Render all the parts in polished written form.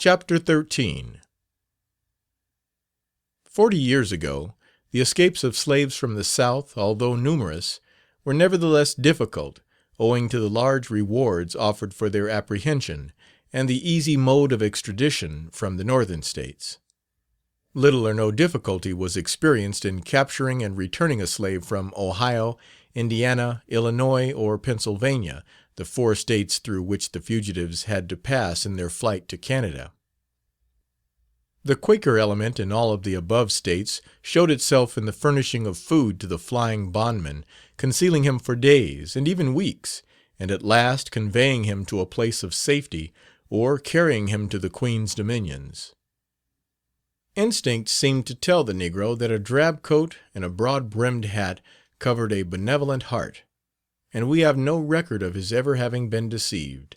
Chapter 13. 40 years ago, the escapes of slaves from the South, although numerous, were nevertheless difficult, owing to the large rewards offered for their apprehension, and the easy mode of extradition from the Northern States. Little or no difficulty was experienced in capturing and returning a slave from Ohio, Indiana, Illinois, or Pennsylvania, the 4 states through which the fugitives had to pass in their flight to Canada. The Quaker element in all of the above states showed itself in the furnishing of food to the flying bondman, concealing him for days, and even weeks, and at last conveying him to a place of safety, or carrying him to the Queen's dominions. Instinct seemed to tell the negro that a drab coat and a broad-brimmed hat covered a benevolent heart, and we have no record of his ever having been deceived.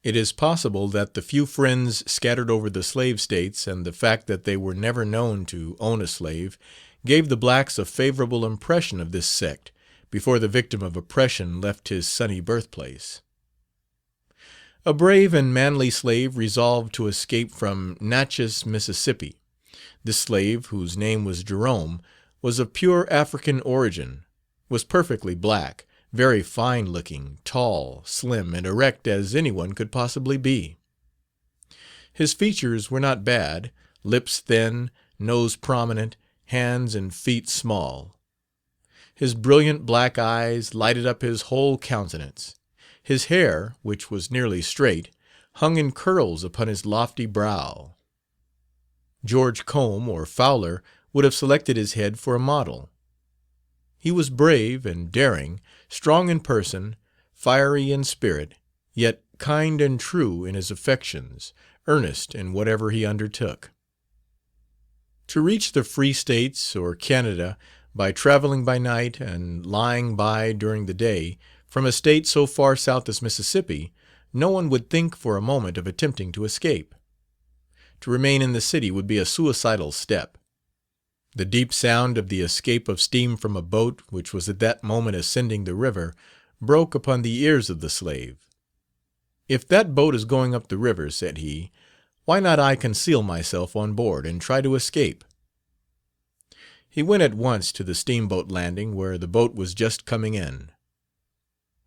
It is possible that the few friends scattered over the slave states, and the fact that they were never known to own a slave, gave the blacks a favorable impression of this sect, before the victim of oppression left his sunny birthplace. A brave and manly slave resolved to escape from Natchez, Mississippi. This slave, whose name was Jerome, was of pure African origin, was perfectly black, very fine-looking, tall, slim, and erect as anyone could possibly be. His features were not bad, lips thin, nose prominent, hands and feet small. His brilliant black eyes lighted up his whole countenance. His hair, which was nearly straight, hung in curls upon his lofty brow. George Combe or Fowler would have selected his head for a model. He was brave and daring, strong in person, fiery in spirit, yet kind and true in his affections, earnest in whatever he undertook. To reach the Free States or Canada by traveling by night and lying by during the day, from a state so far south as Mississippi, no one would think for a moment of attempting to escape. To remain in the city would be a suicidal step. The deep sound of the escape of steam from a boat, which was at that moment ascending the river, broke upon the ears of the slave. "If that boat is going up the river," said he, "why not I conceal myself on board, and try to escape?" He went at once to the steamboat landing, where the boat was just coming in.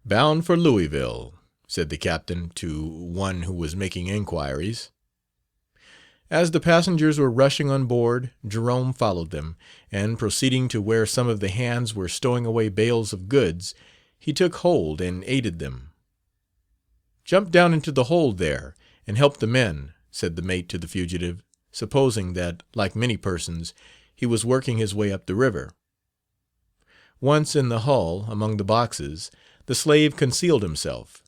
"Bound for Louisville," said the captain to one who was making inquiries. As the passengers were rushing on board, Jerome followed them, and proceeding to where some of the hands were stowing away bales of goods, he took hold and aided them. "Jump down into the hold there, and help the men," said the mate to the fugitive, supposing that, like many persons, he was working his way up the river. Once in the hull, among the boxes, the slave concealed himself.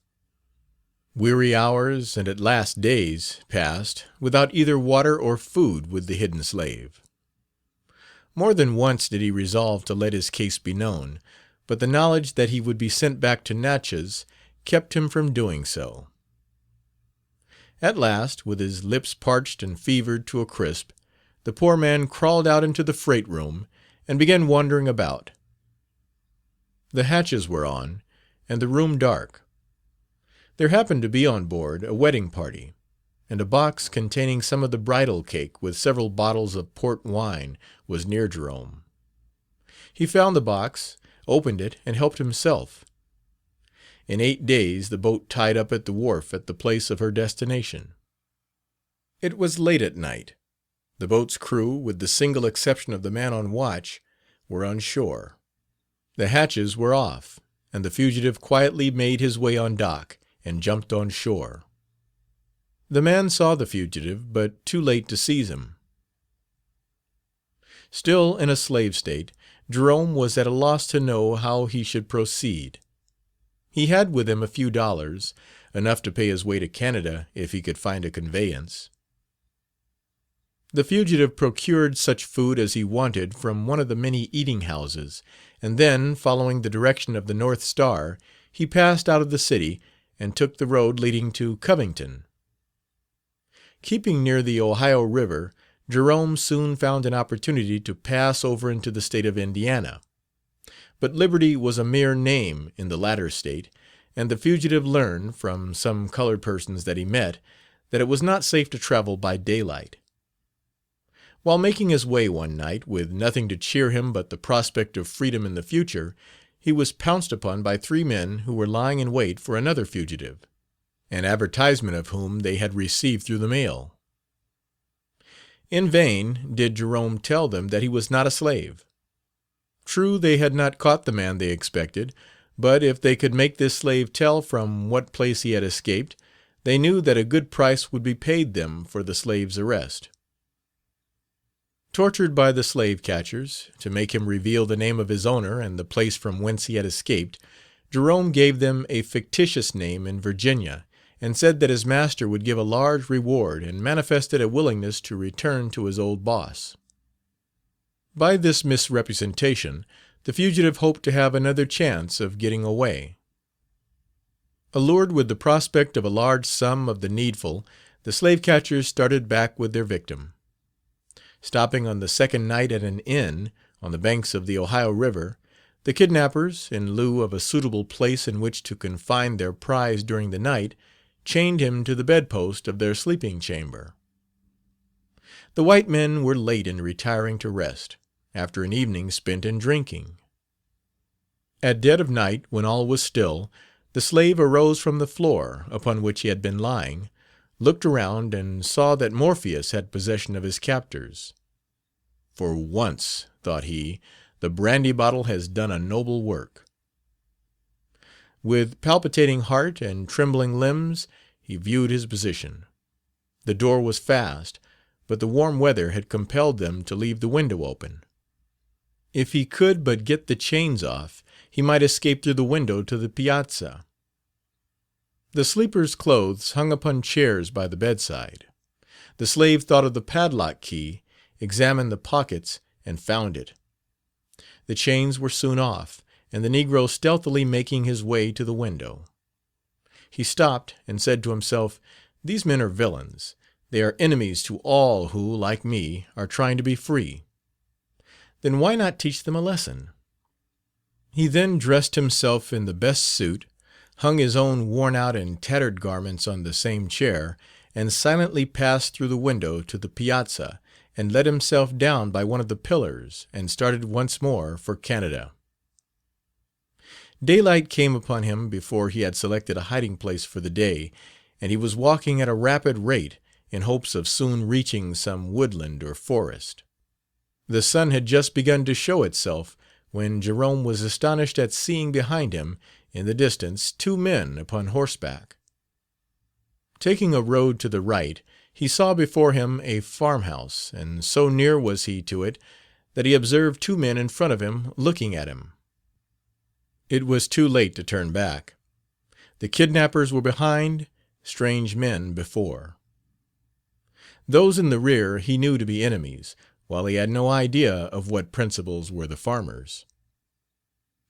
Weary hours, and at last days, passed without either water or food with the hidden slave. More than once did he resolve to let his case be known, but the knowledge that he would be sent back to Natchez kept him from doing so. At last, with his lips parched and fevered to a crisp, the poor man crawled out into the freight room and began wandering about. The hatches were on, and the room dark. There happened to be on board a wedding party, and a box containing some of the bridal cake with several bottles of port wine was near Jerome. He found the box, opened it, and helped himself. In 8 days the boat tied up at the wharf at the place of her destination. It was late at night. The boat's crew, with the single exception of the man on watch, were on shore. The hatches were off, and the fugitive quietly made his way on dock, and jumped on shore. The man saw the fugitive, but too late to seize him. Still in a slave state, Jerome was at a loss to know how he should proceed. He had with him a few dollars, enough to pay his way to Canada if he could find a conveyance. The fugitive procured such food as he wanted from one of the many eating houses, and then, following the direction of the North Star, he passed out of the city and took the road leading to Covington. Keeping near the Ohio River, Jerome soon found an opportunity to pass over into the state of Indiana. But liberty was a mere name in the latter state, and the fugitive learned, from some colored persons that he met, that it was not safe to travel by daylight. While making his way one night, with nothing to cheer him but the prospect of freedom in the future, he was pounced upon by 3 men who were lying in wait for another fugitive, an advertisement of whom they had received through the mail. In vain did Jerome tell them that he was not a slave. True, they had not caught the man they expected, but if they could make this slave tell from what place he had escaped, they knew that a good price would be paid them for the slave's arrest. Tortured by the slave catchers, to make him reveal the name of his owner and the place from whence he had escaped, Jerome gave them a fictitious name in Virginia, and said that his master would give a large reward, and manifested a willingness to return to his old boss. By this misrepresentation, the fugitive hoped to have another chance of getting away. Allured with the prospect of a large sum of the needful, the slave catchers started back with their victim. Stopping on the second night at an inn on the banks of the Ohio River, the kidnappers, in lieu of a suitable place in which to confine their prize during the night, chained him to the bedpost of their sleeping chamber. The white men were late in retiring to rest, after an evening spent in drinking. At dead of night, when all was still, the slave arose from the floor upon which he had been lying, looked around, and saw that Morpheus had possession of his captors. "For once," thought he, "the brandy bottle has done a noble work." With palpitating heart and trembling limbs he viewed his position. The door was fast, but the warm weather had compelled them to leave the window open. If he could but get the chains off, he might escape through the window to the piazza. The sleeper's clothes hung upon chairs by the bedside. The slave thought of the padlock key, examined the pockets, and found it. The chains were soon off, and the negro stealthily making his way to the window. He stopped and said to himself, "These men are villains. They are enemies to all who, like me, are trying to be free. Then why not teach them a lesson?" He then dressed himself in the best suit, hung his own worn-out and tattered garments on the same chair, and silently passed through the window to the piazza, and let himself down by one of the pillars, and started once more for Canada. Daylight came upon him before he had selected a hiding place for the day, and he was walking at a rapid rate, in hopes of soon reaching some woodland or forest. The sun had just begun to show itself, when Jerome was astonished at seeing behind him, in the distance, 2 men upon horseback. Taking a road to the right, he saw before him a farmhouse, and so near was he to it that he observed 2 men in front of him looking at him. It was too late to turn back. The kidnappers were behind, strange men before. Those in the rear he knew to be enemies, while he had no idea of what principles were the farmers.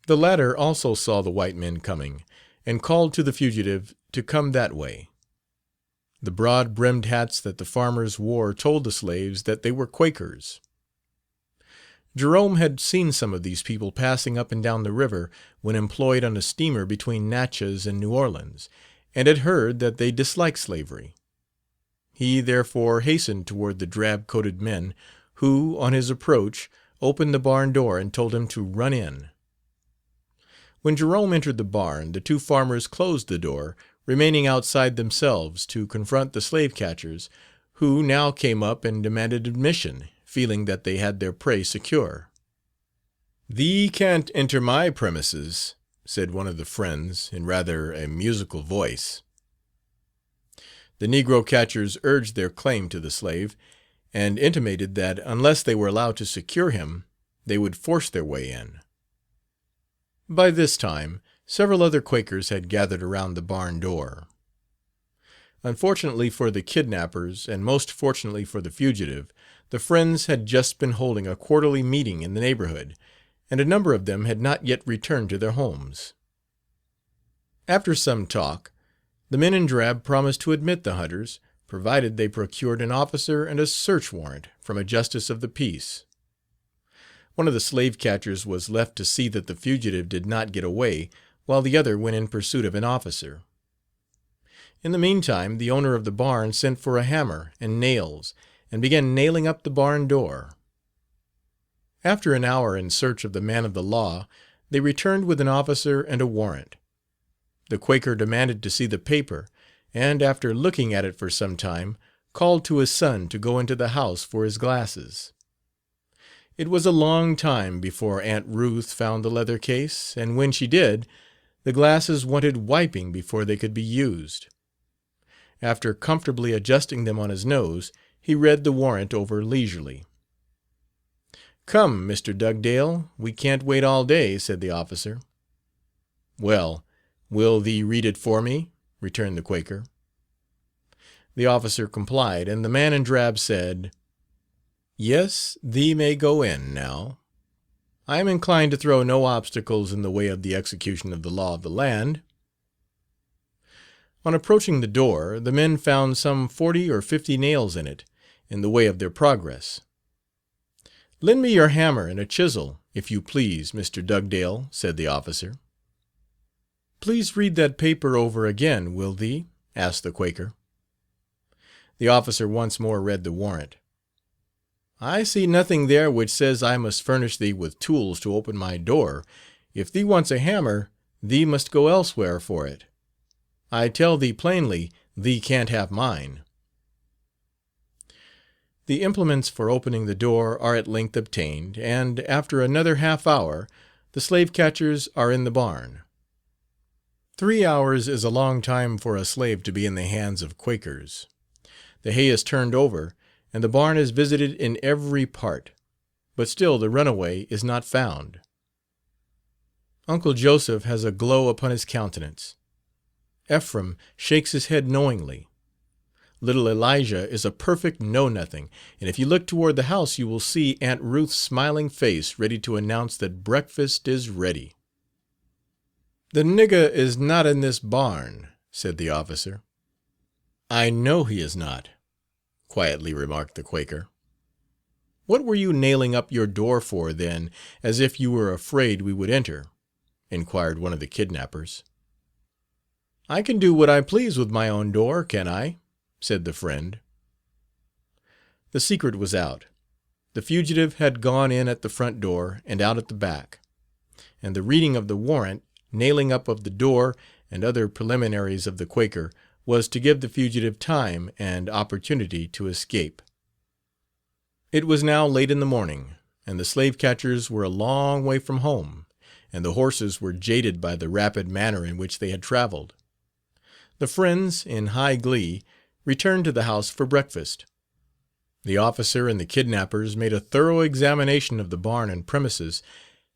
The latter also saw the white men coming, and called to the fugitive to come that way. The broad-brimmed hats that the farmers wore told the slaves that they were Quakers. Jerome had seen some of these people passing up and down the river when employed on a steamer between Natchez and New Orleans, and had heard that they disliked slavery. He therefore hastened toward the drab-coated men, who, on his approach, opened the barn door and told him to run in. When Jerome entered the barn, the 2 farmers closed the door, remaining outside themselves to confront the slave catchers, who now came up and demanded admission, feeling that they had their prey secure. "Thee can't enter my premises," said one of the friends, in rather a musical voice. The negro catchers urged their claim to the slave, and intimated that, unless they were allowed to secure him, they would force their way in. By this time, several other Quakers had gathered around the barn door. Unfortunately for the kidnappers, and most fortunately for the fugitive, the friends had just been holding a quarterly meeting in the neighborhood, and a number of them had not yet returned to their homes. After some talk, the men in drab promised to admit the hunters, provided they procured an officer and a search warrant from a justice of the peace. One of the slave catchers was left to see that the fugitive did not get away, while the other went in pursuit of an officer. In the meantime, the owner of the barn sent for a hammer and nails, and began nailing up the barn door. After an hour in search of the man of the law, they returned with an officer and a warrant. The Quaker demanded to see the paper, and, after looking at it for some time, called to his son to go into the house for his glasses. It was a long time before Aunt Ruth found the leather case, and when she did, the glasses wanted wiping before they could be used. After comfortably adjusting them on his nose, he read the warrant over leisurely. "Come, Mr. Dugdale, we can't wait all day," said the officer. "Well, will thee read it for me?" returned the Quaker. The officer complied, and the man in drab said, "Yes, thee may go in now. I am inclined to throw no obstacles in the way of the execution of the law of the land." On approaching the door, the men found some 40 or 50 nails in it, in the way of their progress. "Lend me your hammer and a chisel, if you please, Mr. Dugdale," said the officer. "Please read that paper over again, will thee?" asked the Quaker. The officer once more read the warrant. "I see nothing there which says I must furnish thee with tools to open my door. If thee wants a hammer, thee must go elsewhere for it. I tell thee plainly, thee can't have mine." The implements for opening the door are at length obtained, and, after another half hour, the slave catchers are in the barn. 3 hours is a long time for a slave to be in the hands of Quakers. The hay is turned over, and the barn is visited in every part, but still the runaway is not found. Uncle Joseph has a glow upon his countenance. Ephraim shakes his head knowingly. Little Elijah is a perfect know-nothing, and if you look toward the house you will see Aunt Ruth's smiling face ready to announce that breakfast is ready. "The nigger is not in this barn," said the officer. "I know he is not," quietly remarked the Quaker. "What were you nailing up your door for, then, as if you were afraid we would enter?" inquired one of the kidnappers. "I can do what I please with my own door, can I?" said the friend. The secret was out. The fugitive had gone in at the front door and out at the back, and the reading of the warrant, nailing up of the door, and other preliminaries of the Quaker was to give the fugitive time and opportunity to escape. It was now late in the morning, and the slave catchers were a long way from home, and the horses were jaded by the rapid manner in which they had traveled. The friends, in high glee, returned to the house for breakfast. The officer and the kidnappers made a thorough examination of the barn and premises,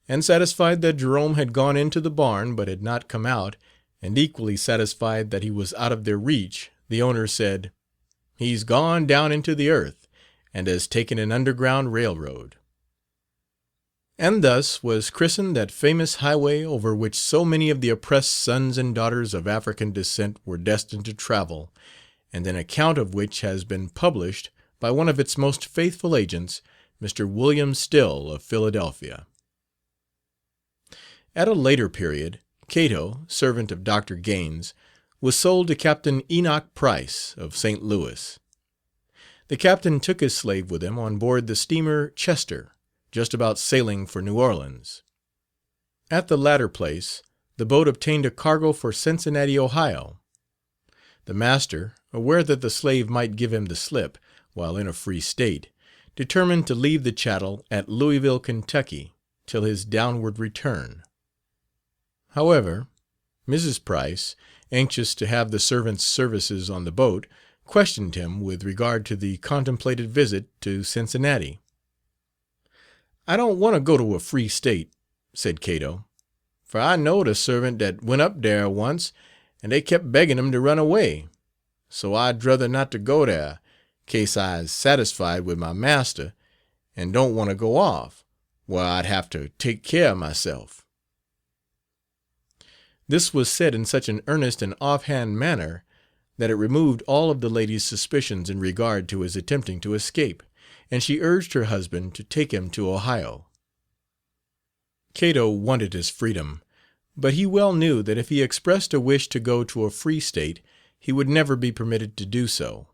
and satisfied that Jerome had gone into the barn but had not come out, and equally satisfied that he was out of their reach, the owner said, "He's gone down into the earth, and has taken an underground railroad." And thus was christened that famous highway over which so many of the oppressed sons and daughters of African descent were destined to travel, and an account of which has been published by one of its most faithful agents, Mr. William Still of Philadelphia. At a later period, Cato, servant of Dr. Gaines, was sold to Captain Enoch Price, of St. Louis. The captain took his slave with him on board the steamer Chester, just about sailing for New Orleans. At the latter place, the boat obtained a cargo for Cincinnati, Ohio. The master, aware that the slave might give him the slip, while in a free state, determined to leave the chattel at Louisville, Kentucky, till his downward return. However, Mrs. Price, anxious to have the servant's services on the boat, questioned him with regard to the contemplated visit to Cincinnati. "I don't want to go to a free state," said Cato, "for I knowed a servant that went up dere once, and they kept begging him to run away, so I'd druther not to go there, case I's satisfied with my master, and don't want to go off, where I'd have to take care of myself." This was said in such an earnest and off-hand manner that it removed all of the lady's suspicions in regard to his attempting to escape, and she urged her husband to take him to Ohio. Cato wanted his freedom, but he well knew that if he expressed a wish to go to a free state, he would never be permitted to do so.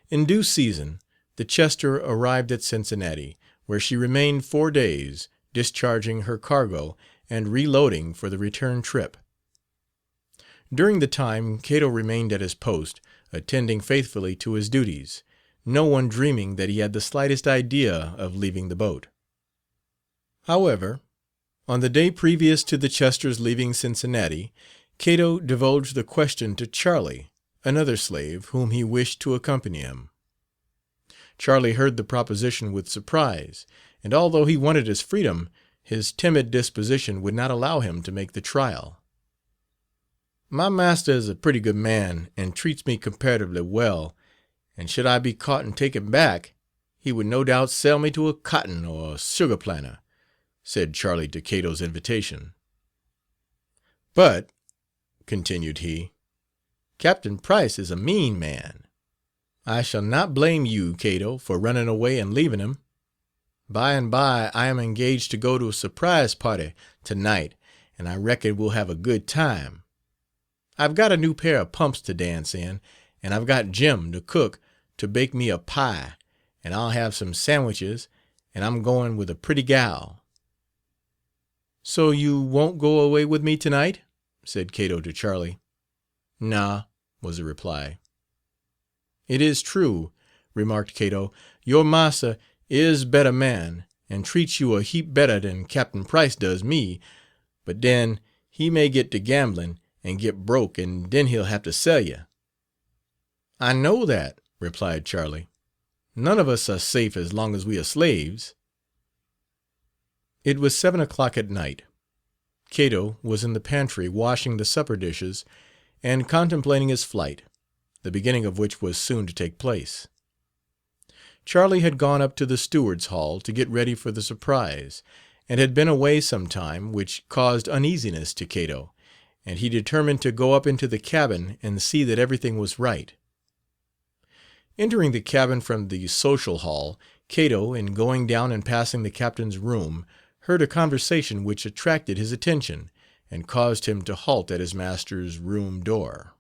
In due season, the Chester arrived at Cincinnati, where she remained 4 days, discharging her cargo and reloading for the return trip. During the time, Cato remained at his post, attending faithfully to his duties, no one dreaming that he had the slightest idea of leaving the boat. However, on the day previous to the Chesters leaving Cincinnati, Cato divulged the question to Charlie, another slave, whom he wished to accompany him. Charlie heard the proposition with surprise, and although he wanted his freedom, his timid disposition would not allow him to make the trial. "My master is a pretty good man, and treats me comparatively well, and should I be caught and taken back, he would no doubt sell me to a cotton or sugar planter," said Charlie to Cato's invitation. "But," continued he, "Captain Price is a mean man. I shall not blame you, Cato, for running away and leaving him. By and by I am engaged to go to a surprise party to-night, and I reckon we'll have a good time. I've got a new pair of pumps to dance in, and I've got Jim, the cook, to bake me a pie, and I'll have some sandwiches, and I'm going with a pretty gal." "So you won't go away with me tonight?" said Cato to Charlie. "Nah," was the reply. "It is true," remarked Cato, "your massa is better man, and treats you a heap better than Captain Price does me, but den he may get to gambling and get broke, and then he'll have to sell you." "I know that," replied Charlie. "None of us are safe as long as we are slaves." It was 7 o'clock at night. Cato was in the pantry washing the supper dishes and contemplating his flight, the beginning of which was soon to take place. Charlie had gone up to the steward's hall to get ready for the surprise, and had been away some time, which caused uneasiness to Cato, and he determined to go up into the cabin and see that everything was right. Entering the cabin from the social hall, Cato, in going down and passing the captain's room, heard a conversation which attracted his attention, and caused him to halt at his master's room door.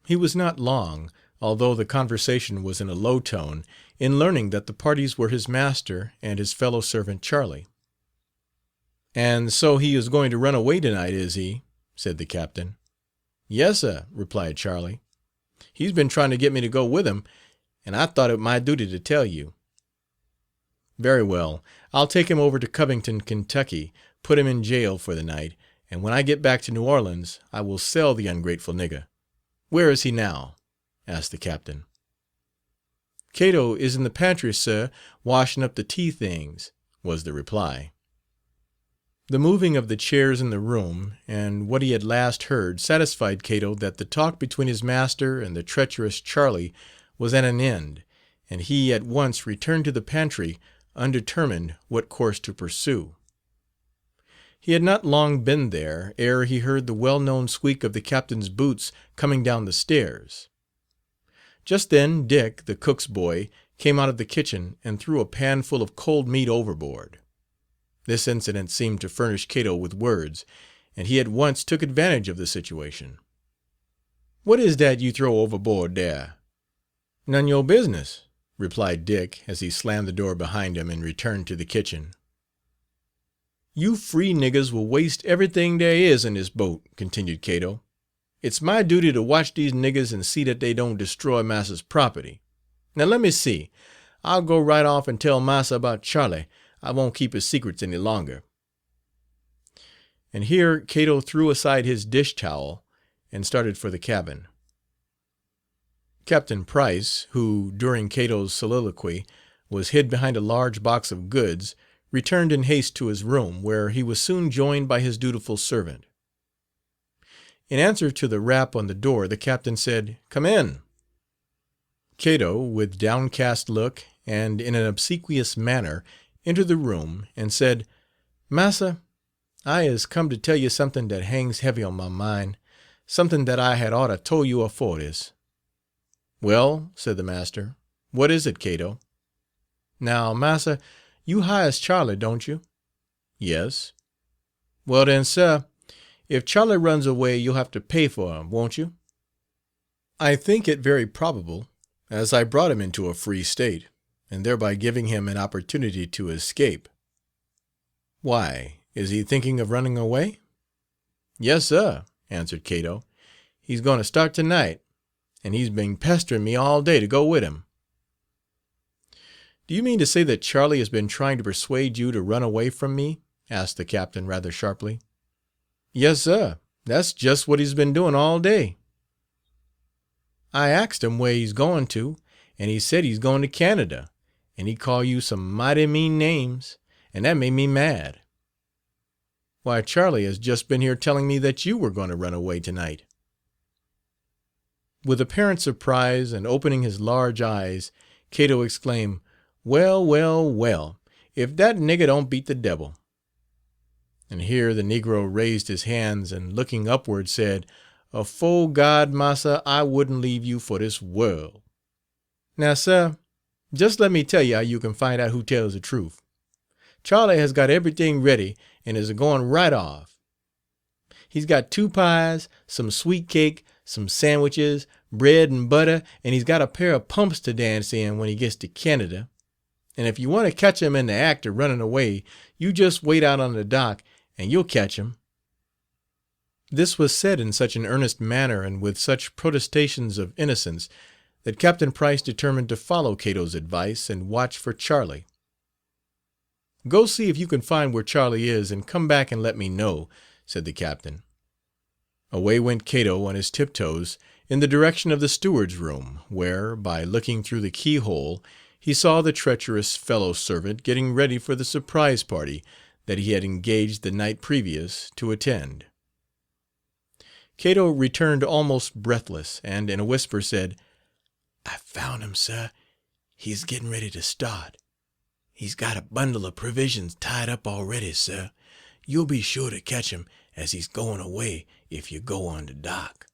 He was not long, although the conversation was in a low tone, in learning that the parties were his master and his fellow servant Charlie. "And so he is going to run away tonight, is he?" said the captain. "Yes, sir," replied Charlie. "He's been trying to get me to go with him, and I thought it my duty to tell you." "Very well, I'll take him over to Covington, Kentucky, put him in jail for the night, and when I get back to New Orleans I will sell the ungrateful nigger. Where is he now?" asked the captain. "Cato is in the pantry, sir, washing up the tea things," was the reply. The moving of the chairs in the room, and what he had last heard, satisfied Cato that the talk between his master and the treacherous Charlie was at an end, and he at once returned to the pantry, undetermined what course to pursue. He had not long been there ere he heard the well-known squeak of the captain's boots coming down the stairs. Just then Dick, the cook's boy, came out of the kitchen and threw a pan full of cold meat overboard. This incident seemed to furnish Cato with words, and he at once took advantage of the situation. "What is dat you throw overboard dar?" "None yo' business," replied Dick, as he slammed the door behind him and returned to the kitchen. "You free niggers will waste everything there is in this boat," continued Cato. "It's my duty to watch these niggers and see that they don't destroy massa's property. Now let me see, I'll go right off and tell massa about Charlie. I won't keep his secrets any longer." And here Cato threw aside his dish towel and started for the cabin. Captain Price, who, during Cato's soliloquy, was hid behind a large box of goods, returned in haste to his room, where he was soon joined by his dutiful servant. In answer to the rap on the door, the captain said, "Come in." Cato, with downcast look and in an obsequious manner, entered the room and said, "Massa, I is come to tell you something that hangs heavy on my mind, something that I had oughta told you afore this." "Well," said the master, "what is it, Cato?" "Now, massa, you hires Charlie, don't you?" "Yes." "Well den, sir, if Charlie runs away you'll have to pay for him, won't you?" I think it very probable, as I brought him into a free state, and thereby giving him an opportunity to escape. Why, is he thinking of running away? Yes, sir, answered Cato. He's going to start tonight, and he's been pestering me all day to go with him. Do you mean to say that Charlie has been trying to persuade you to run away from me? Asked the captain rather sharply. Yes, sir, that's just what he's been doing all day. I asked him where he's going to, and he said he's going to Canada, and he called you some mighty mean names, and that made me mad. Why, Charlie has just been here telling me that you were going to run away tonight. With apparent surprise and opening his large eyes, Cato exclaimed, Well, well, well, if that nigger don't beat the devil. And here the negro raised his hands and looking upward said, Afore God, massa, I wouldn't leave you for this world. Now, sir, just let me tell you how you can find out who tells the truth. Charlie has got everything ready and is going right off. He's got 2 pies, some sweet cake, some sandwiches, bread and butter, and he's got a pair of pumps to dance in when he gets to Canada. And if you want to catch him in the act of running away, you just wait out on the dock and you'll catch him. This was said in such an earnest manner and with such protestations of innocence that Captain Price determined to follow Cato's advice and watch for Charlie. Go see if you can find where Charlie is and come back and let me know, said the captain. Away went Cato on his tiptoes in the direction of the steward's room, where, by looking through the keyhole, he saw the treacherous fellow-servant getting ready for the surprise party that he had engaged the night previous to attend. Cato returned almost breathless, and in a whisper said, I found him, sir. He's getting ready to start. He's got a bundle of provisions tied up already, sir. You'll be sure to catch him as he's going away if you go on the dock.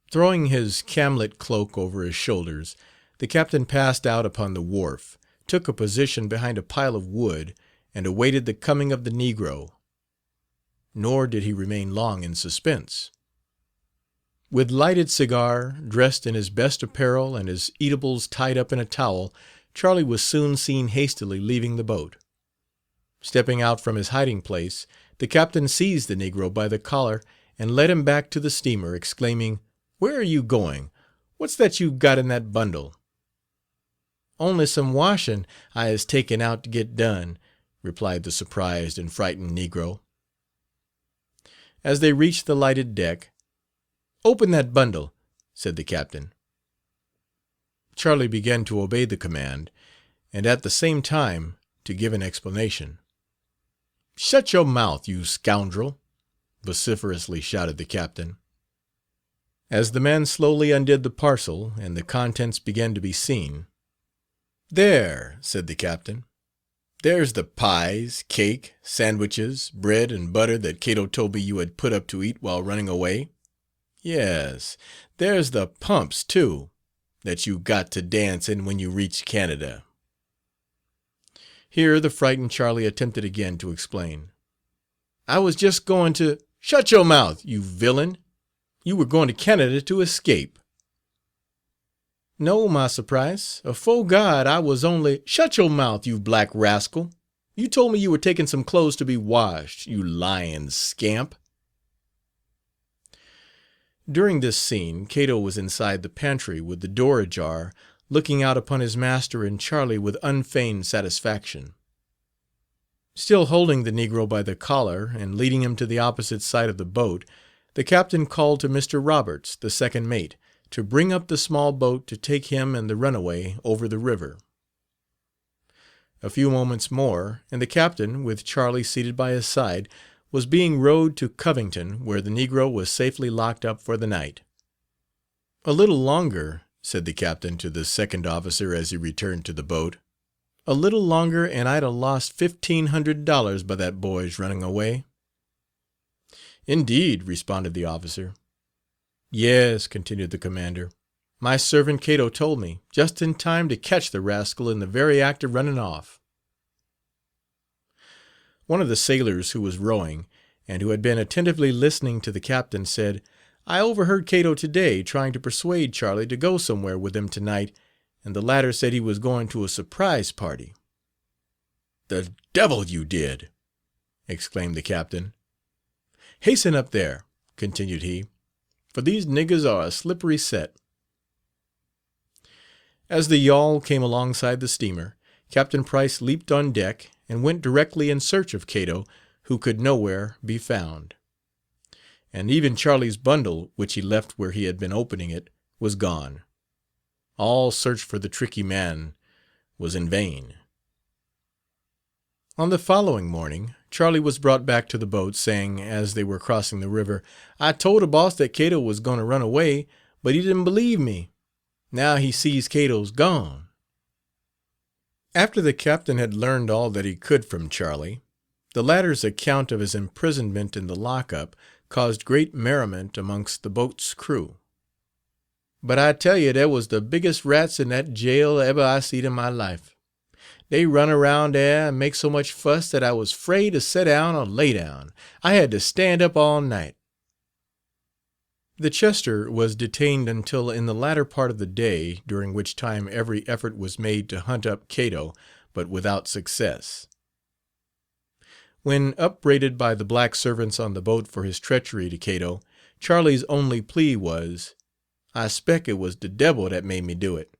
Throwing his camlet cloak over his shoulders, the captain passed out upon the wharf, took a position behind a pile of wood, and awaited the coming of the negro. Nor did he remain long in suspense. With lighted cigar, dressed in his best apparel and his eatables tied up in a towel, Charlie was soon seen hastily leaving the boat. Stepping out from his hiding place, the captain seized the negro by the collar and led him back to the steamer, exclaiming, Where are you going? What's that you've got in that bundle? Only some washing I has taken out to get done, replied the surprised and frightened negro. As they reached the lighted deck, Open that bundle, said the captain. Charlie began to obey the command, and at the same time to give an explanation. Shut your mouth, you scoundrel, vociferously shouted the captain. As the man slowly undid the parcel and the contents began to be seen, There, said the captain, there's the pies, cake, sandwiches, bread and butter that Cato told me you had put up to eat while running away. Yes, there's the pumps, too, that you got to dance in when you reach Canada. Here the frightened Charlie attempted again to explain. I was just going to— Shut your mouth, you villain! You were going to Canada to escape. No, Massa Price, afore God I was only— Shut your mouth, you black rascal! You told me you were taking some clothes to be washed, you lying scamp. During this scene, Cato was inside the pantry with the door ajar, looking out upon his master and Charlie with unfeigned satisfaction. Still holding the negro by the collar and leading him to the opposite side of the boat, the captain called to Mr. Roberts, the second mate, to bring up the small boat to take him and the runaway over the river. A few moments more, and the captain, with Charlie seated by his side, was being rowed to Covington, where the negro was safely locked up for the night. A little longer, said the captain to the second officer as he returned to the boat, a little longer and I'd 'a' lost $1,500 by that boy's running away. Indeed, responded the officer. Yes, continued the commander, my servant Cato told me, just in time to catch the rascal in the very act of running off. One of the sailors who was rowing, and who had been attentively listening to the captain, said, I overheard Cato today trying to persuade Charlie to go somewhere with him tonight, and the latter said he was going to a surprise party." "The devil you did!" exclaimed the captain. "Hasten up there," continued he, "for these niggers are a slippery set." As the yawl came alongside the steamer, Captain Price leaped on deck and went directly in search of Cato, who could nowhere be found. And even Charlie's bundle, which he left where he had been opening it, was gone. All search for the tricky man was in vain. On the following morning, Charlie was brought back to the boat, saying, as they were crossing the river, "I told the boss that Cato was going to run away, but he didn't believe me. Now he sees Cato's gone." After the captain had learned all that he could from Charlie, the latter's account of his imprisonment in the lock-up caused great merriment amongst the boat's crew. "But I tell you there was the biggest rats in that jail ever I seed in my life. They run around there and make so much fuss that I was 'fraid to set down or lay down. I had to stand up all night." The Chester was detained until in the latter part of the day, during which time every effort was made to hunt up Cato, but without success. When upbraided by the black servants on the boat for his treachery to Cato, Charlie's only plea was, "I spec it was de debbil that made me do it."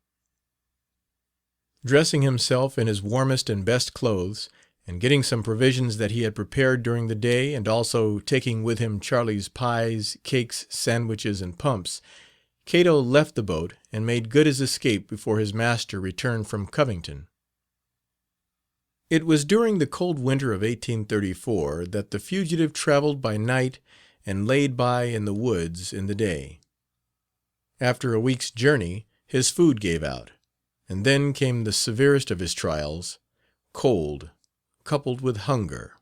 Dressing himself in his warmest and best clothes, and getting some provisions that he had prepared during the day, and also taking with him Charlie's pies, cakes, sandwiches, and pumps, Cato left the boat and made good his escape before his master returned from Covington. It was during the cold winter of 1834 that the fugitive traveled by night and laid by in the woods in the day. After a week's journey his food gave out, and then came the severest of his trials, cold, coupled with hunger.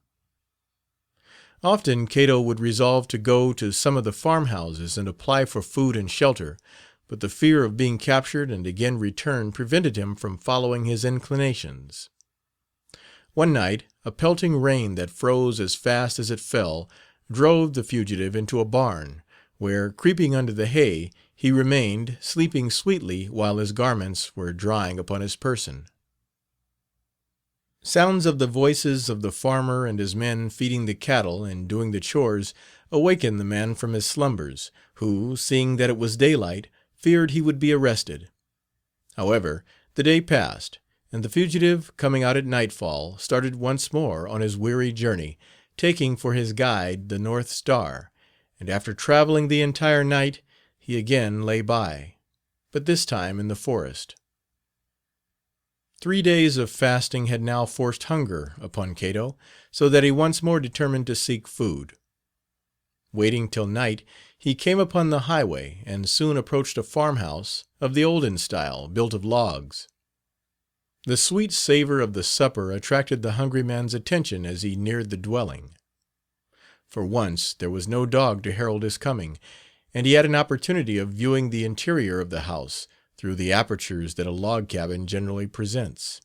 Often Cato would resolve to go to some of the farmhouses and apply for food and shelter, but the fear of being captured and again returned prevented him from following his inclinations. One night a pelting rain that froze as fast as it fell drove the fugitive into a barn, where, creeping under the hay, he remained, sleeping sweetly while his garments were drying upon his person. Sounds of the voices of the farmer and his men feeding the cattle and doing the chores awakened the man from his slumbers, who, seeing that it was daylight, feared he would be arrested. However, the day passed, and the fugitive, coming out at nightfall, started once more on his weary journey, taking for his guide the North Star, and after traveling the entire night, he again lay by, but this time in the forest. 3 days of fasting had now forced hunger upon Cato, so that he once more determined to seek food. Waiting till night, he came upon the highway, and soon approached a farmhouse of the olden style, built of logs. The sweet savor of the supper attracted the hungry man's attention as he neared the dwelling. For once there was no dog to herald his coming, and he had an opportunity of viewing the interior of the house, through the apertures that a log cabin generally presents.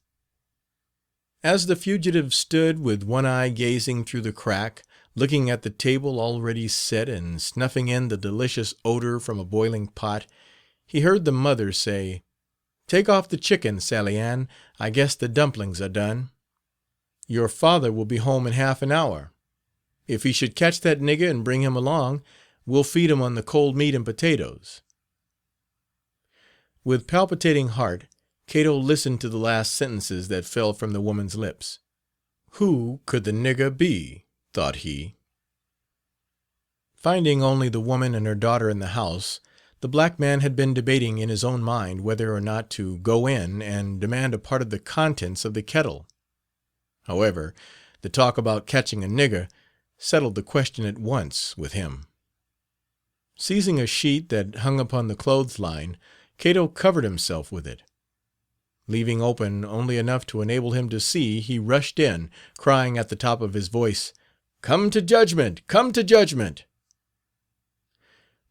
As the fugitive stood with one eye gazing through the crack, looking at the table already set and snuffing in the delicious odor from a boiling pot, he heard the mother say, "Take off the chicken, Sally Ann. I guess the dumplings are done. Your father will be home in half an hour. If he should catch that nigger and bring him along, we'll feed him on the cold meat and potatoes." With palpitating heart, Cato listened to the last sentences that fell from the woman's lips. Who could the nigger be? Thought he. Finding only the woman and her daughter in the house, the black man had been debating in his own mind whether or not to go in and demand a part of the contents of the kettle. However, the talk about catching a nigger settled the question at once with him. Seizing a sheet that hung upon the clothesline, Cato covered himself with it. Leaving open only enough to enable him to see, he rushed in, crying at the top of his voice, "Come to judgment! Come to judgment!"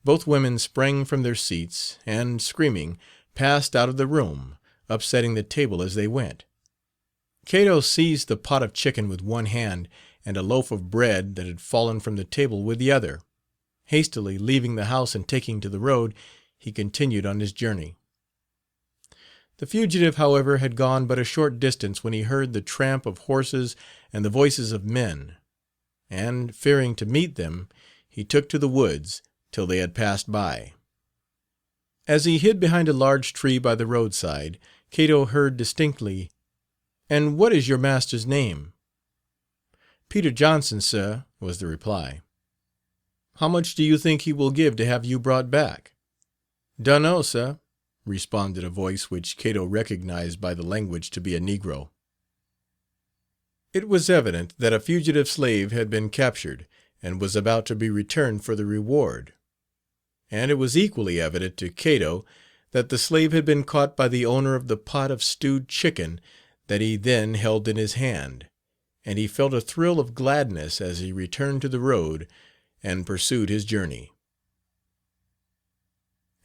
Both women sprang from their seats, and, screaming, passed out of the room, upsetting the table as they went. Cato seized the pot of chicken with one hand, and a loaf of bread that had fallen from the table with the other. Hastily leaving the house and taking to the road, he continued on his journey. The fugitive, however, had gone but a short distance when he heard the tramp of horses and the voices of men, and, fearing to meet them, he took to the woods till they had passed by. As he hid behind a large tree by the roadside, Cato heard distinctly, "And what is your master's name?" "Peter Johnson, sir," was the reply. "How much do you think he will give to have you brought back?" "Dunno, sir," responded a voice which Cato recognized by the language to be a negro. It was evident that a fugitive slave had been captured, and was about to be returned for the reward. And it was equally evident to Cato that the slave had been caught by the owner of the pot of stewed chicken that he then held in his hand, and he felt a thrill of gladness as he returned to the road and pursued his journey.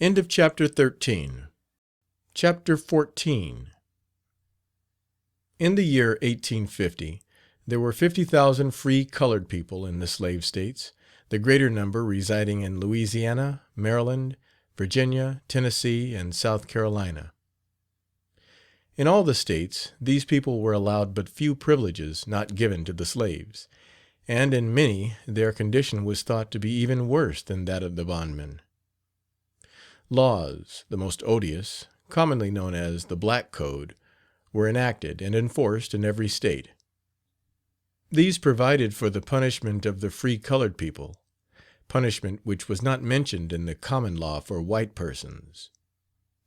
End of chapter 13. Chapter 14. In the year 1850, there were 50,000 free colored people in the slave states, the greater number residing in Louisiana, Maryland, Virginia, Tennessee, and South Carolina. In all the states, these people were allowed but few privileges not given to the slaves, and in many their condition was thought to be even worse than that of the bondmen. Laws, the most odious, commonly known as the Black Code, were enacted and enforced in every state. These provided for the punishment of the free colored people, punishment which was not mentioned in the common law for white persons;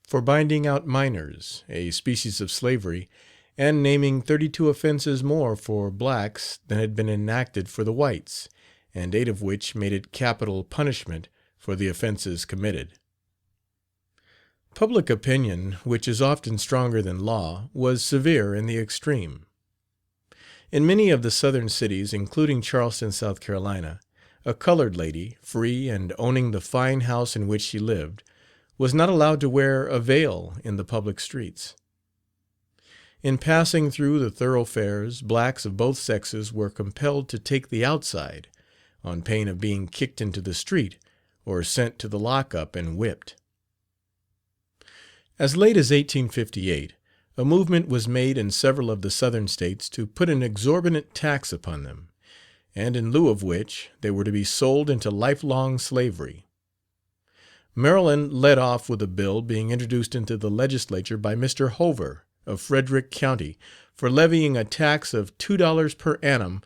for binding out minors, a species of slavery, and naming 32 offenses more for blacks than had been enacted for the whites, and 8 of which made it capital punishment for the offenses committed. Public opinion, which is often stronger than law, was severe in the extreme. In many of the Southern cities, including Charleston, South Carolina, a colored lady, free and owning the fine house in which she lived, was not allowed to wear a veil in the public streets. In passing through the thoroughfares, blacks of both sexes were compelled to take the outside, on pain of being kicked into the street or sent to the lock-up and whipped. As late as 1858, a movement was made in several of the Southern states to put an exorbitant tax upon them, and in lieu of which they were to be sold into lifelong slavery. Maryland led off with a bill being introduced into the legislature by Mr. Hover, of Frederick County, for levying a tax of $2 per annum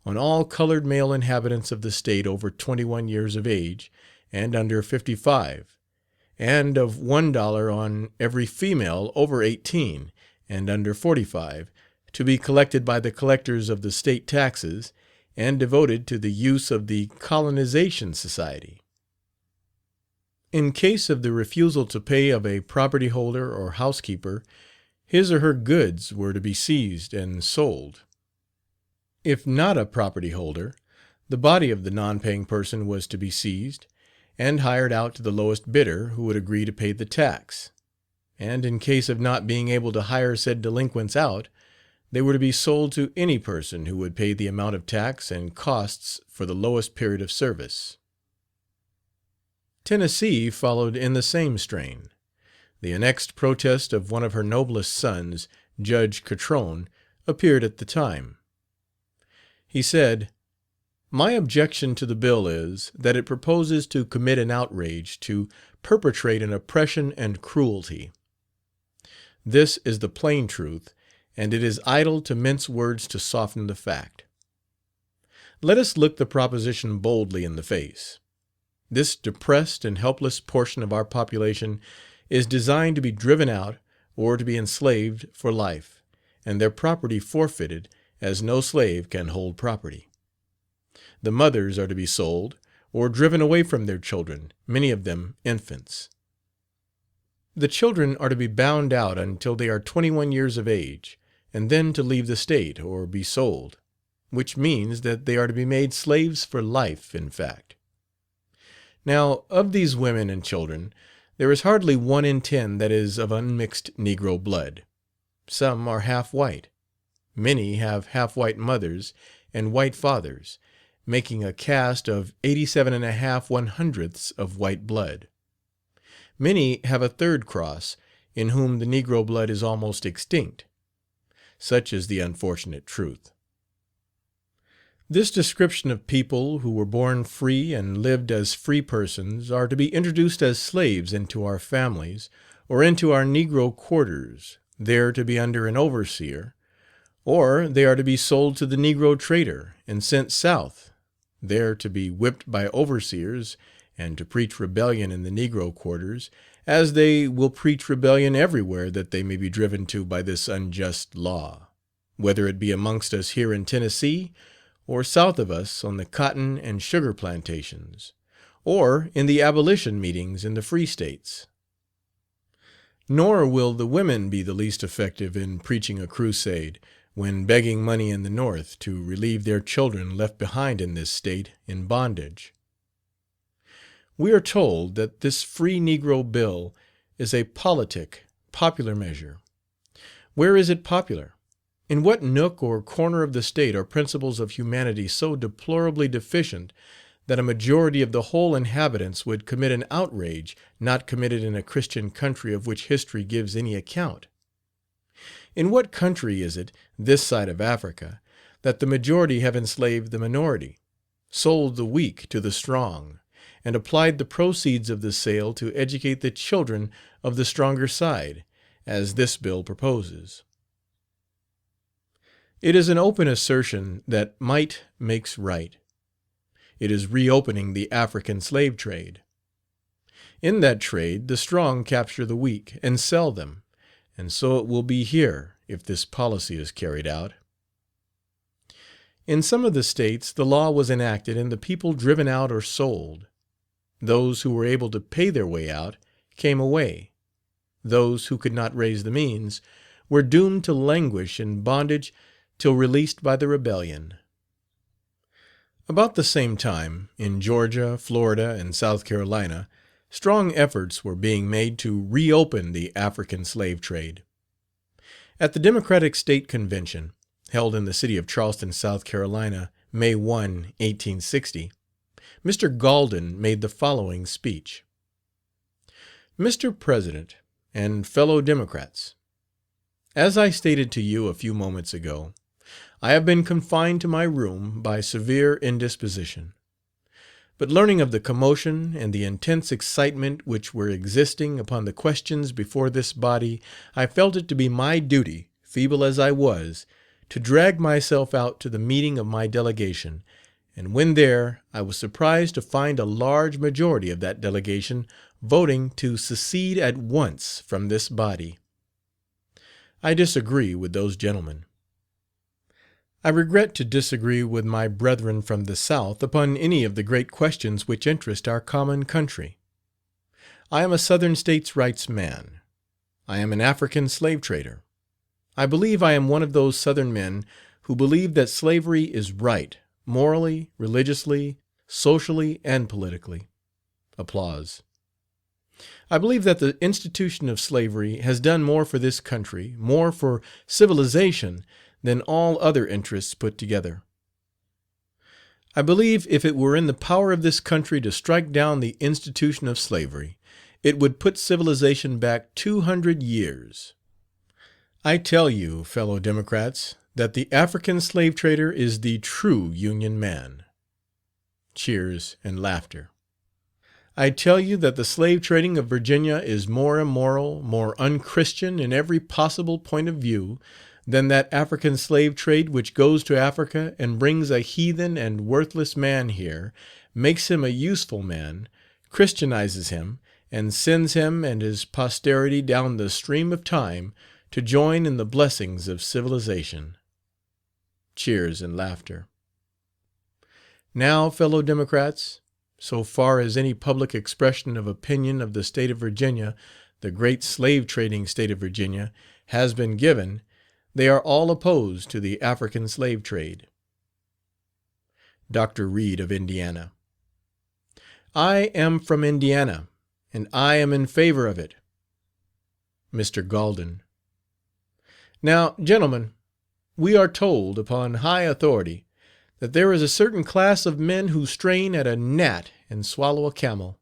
on all colored male inhabitants of the state over 21 years of age and under 55, and of $1 on every female over 18 and under 45, to be collected by the collectors of the state taxes and devoted to the use of the Colonization Society. In case of the refusal to pay of a property holder or housekeeper, his or her goods were to be seized and sold. If not a property holder, the body of the non-paying person was to be seized and hired out to the lowest bidder who would agree to pay the tax, and in case of not being able to hire said delinquents out, they were to be sold to any person who would pay the amount of tax and costs for the lowest period of service. Tennessee followed in the same strain. The annexed protest of one of her noblest sons, Judge Catrone, appeared at the time. He said, "My objection to the bill is, that it proposes to commit an outrage, to perpetrate an oppression and cruelty. This is the plain truth, and it is idle to mince words to soften the fact. Let us look the proposition boldly in the face. This depressed and helpless portion of our population is designed to be driven out or to be enslaved for life, and their property forfeited, as no slave can hold property. The mothers are to be sold, or driven away from their children, many of them infants. The children are to be bound out until they are 21 years of age, and then to leave the state or be sold, which means that they are to be made slaves for life, in fact. Now, of these women and children, there is hardly 1 in 10 that is of unmixed Negro blood. Some are half white. Many have half white mothers and white fathers, making a cast of 87.5 of white blood. Many have a third cross, in whom the Negro blood is almost extinct. Such is the unfortunate truth. This description of people who were born free and lived as free persons are to be introduced as slaves into our families, or into our Negro quarters, there to be under an overseer, or they are to be sold to the Negro trader and sent South, there to be whipped by overseers and to preach rebellion in the Negro quarters, as they will preach rebellion everywhere that they may be driven to by this unjust law, whether it be amongst us here in Tennessee, or south of us on the cotton and sugar plantations, or in the abolition meetings in the free states. Nor will the women be the least effective in preaching a crusade, when begging money in the North to relieve their children left behind in this state in bondage. We are told that this free Negro bill is a politic, popular measure. Where is it popular? In what nook or corner of the state are principles of humanity so deplorably deficient that a majority of the whole inhabitants would commit an outrage not committed in a Christian country of which history gives any account? In what country is it, this side of Africa, that the majority have enslaved the minority, sold the weak to the strong, and applied the proceeds of the sale to educate the children of the stronger side, as this bill proposes? It is an open assertion that might makes right. It is reopening the African slave trade. In that trade the strong capture the weak and sell them, and so it will be here if this policy is carried out. In some of the states the law was enacted and the people driven out or sold. Those who were able to pay their way out came away. Those who could not raise the means were doomed to languish in bondage till released by the rebellion. About the same time, in Georgia, Florida, and South Carolina, strong efforts were being made to reopen the African slave trade. At the Democratic State Convention, held in the city of Charleston, South Carolina, May 1, 1860, Mr. Galden made the following speech: Mr. President and fellow Democrats, as I stated to you a few moments ago, I have been confined to my room by severe indisposition. But learning of the commotion and the intense excitement which were existing upon the questions before this body, I felt it to be my duty, feeble as I was, to drag myself out to the meeting of my delegation, and when there I was surprised to find a large majority of that delegation voting to secede at once from this body. I disagree with those gentlemen. I regret to disagree with my brethren from the South upon any of the great questions which interest our common country. I am a Southern States Rights man. I am an African slave trader. I believe I am one of those Southern men who believe that slavery is right, morally, religiously, socially, and politically. Applause. I believe that the institution of slavery has done more for this country, more for civilization, than all other interests put together. I believe if it were in the power of this country to strike down the institution of slavery, it would put civilization back 200 years. I tell you, fellow Democrats, that the African slave trader is the true Union man. Cheers and laughter. I tell you that the slave trading of Virginia is more immoral, more unchristian in every possible point of view, than that African slave trade which goes to Africa and brings a heathen and worthless man here, makes him a useful man, Christianizes him, and sends him and his posterity down the stream of time to join in the blessings of civilization. Cheers and laughter. Now, fellow Democrats, so far as any public expression of opinion of the state of Virginia, the great slave trading state of Virginia, has been given, they are all opposed to the African slave trade. Dr. Reed of Indiana. I am from Indiana, and I am in favor of it. Mr. Galden. Now, gentlemen, we are told, upon high authority, that there is a certain class of men who strain at a gnat and swallow a camel.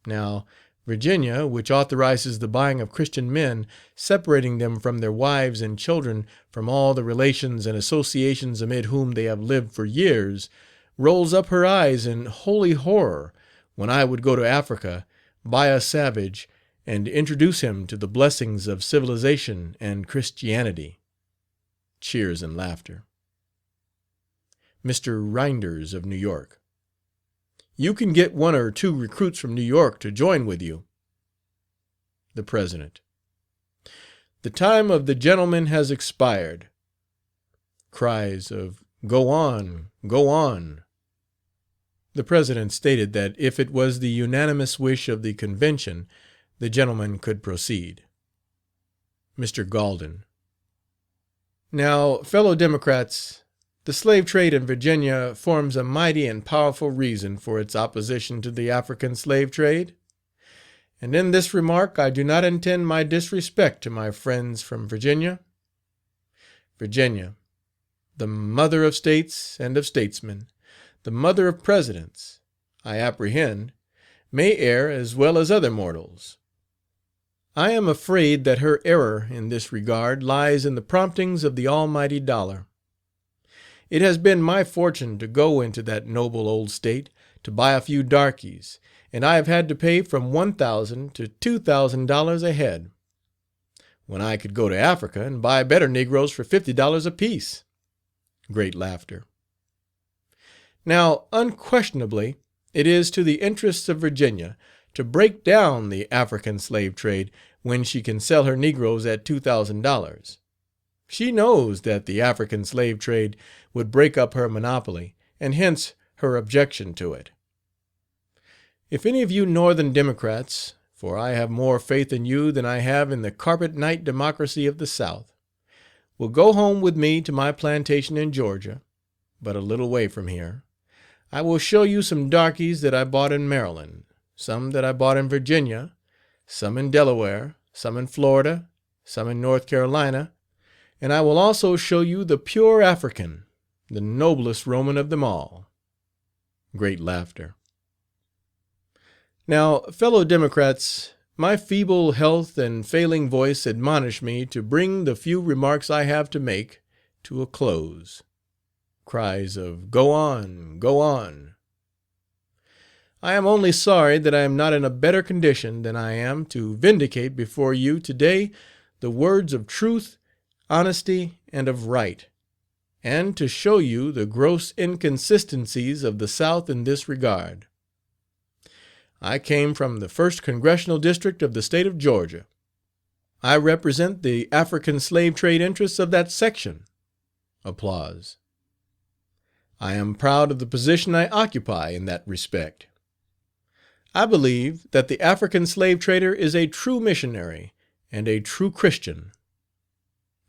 Now, Virginia, which authorizes the buying of Christian men, separating them from their wives and children, from all the relations and associations amid whom they have lived for years, rolls up her eyes in holy horror when I would go to Africa, buy a savage, and introduce him to the blessings of civilization and Christianity. Cheers and laughter. Mr. Reinders of New York. You can get 1 or 2 recruits from New York to join with you. The President. The time of the gentleman has expired. Cries of "Go on, go on." The President stated that if it was the unanimous wish of the convention, the gentleman could proceed. Mr. Galden. Now, fellow Democrats, the slave trade in Virginia forms a mighty and powerful reason for its opposition to the African slave trade. And in this remark I do not intend my disrespect to my friends from Virginia. Virginia, the mother of states and of statesmen, the mother of presidents, I apprehend, may err as well as other mortals. I am afraid that her error in this regard lies in the promptings of the almighty dollar. It has been my fortune to go into that noble old state to buy a few darkies, and I have had to pay from $1,000 to $2,000 a head, when I could go to Africa and buy better Negroes for $50 apiece. Great laughter. Now, unquestionably, it is to the interests of Virginia to break down the African slave trade when she can sell her Negroes at $2,000. She knows that the African slave trade would break up her monopoly, and hence her objection to it. If any of you Northern Democrats, for I have more faith in you than I have in the carpet knight democracy of the South, will go home with me to my plantation in Georgia, but a little way from here, I will show you some darkies that I bought in Maryland, some that I bought in Virginia, some in Delaware, some in Florida, some in North Carolina, and I will also show you the pure African, the noblest Roman of them all. Great laughter. Now, fellow Democrats, my feeble health and failing voice admonish me to bring the few remarks I have to make to a close. Cries of "Go on, go on." I am only sorry that I am not in a better condition than I am to vindicate before you today the words of truth, honesty, and of right, and to show you the gross inconsistencies of the South in this regard. I came from the 1st Congressional District of the state of Georgia. I represent the African slave trade interests of that section. Applause. I am proud of the position I occupy in that respect. I believe that the African slave trader is a true missionary and a true Christian.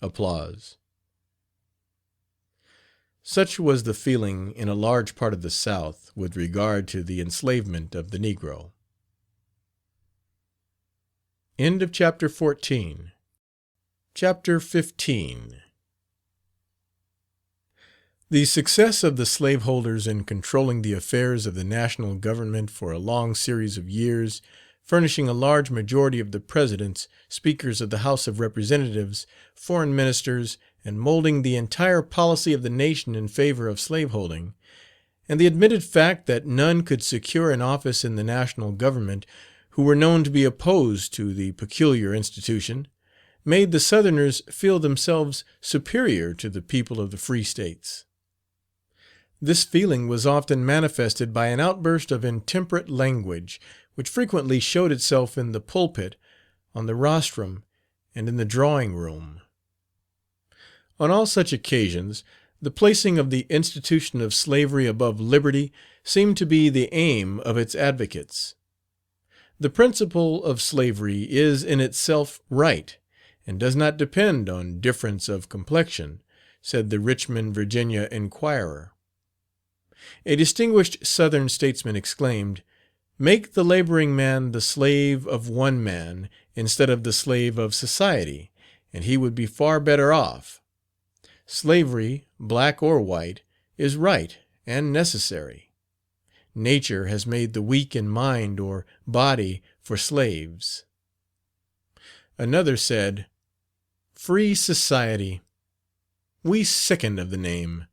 Applause. Such was the feeling in a large part of the South with regard to the enslavement of the Negro. End of chapter 14. Chapter 15. The success of the slaveholders in controlling the affairs of the national government for a long series of years, furnishing a large majority of the presidents, speakers of the House of Representatives, foreign ministers, and molding the entire policy of the nation in favor of slaveholding, and the admitted fact that none could secure an office in the national government who were known to be opposed to the peculiar institution, made the Southerners feel themselves superior to the people of the free states. This feeling was often manifested by an outburst of intemperate language, which frequently showed itself in the pulpit, on the rostrum, and in the drawing room. On all such occasions, the placing of the institution of slavery above liberty seemed to be the aim of its advocates. The principle of slavery is in itself right, and does not depend on difference of complexion, said the Richmond, Virginia Enquirer. A distinguished Southern statesman exclaimed, "Make the laboring man the slave of one man instead of the slave of society, and he would be far better off. Slavery, black or white, is right and necessary. Nature has made the weak in mind or body for slaves. Another said, "Free society. We sicken of the name.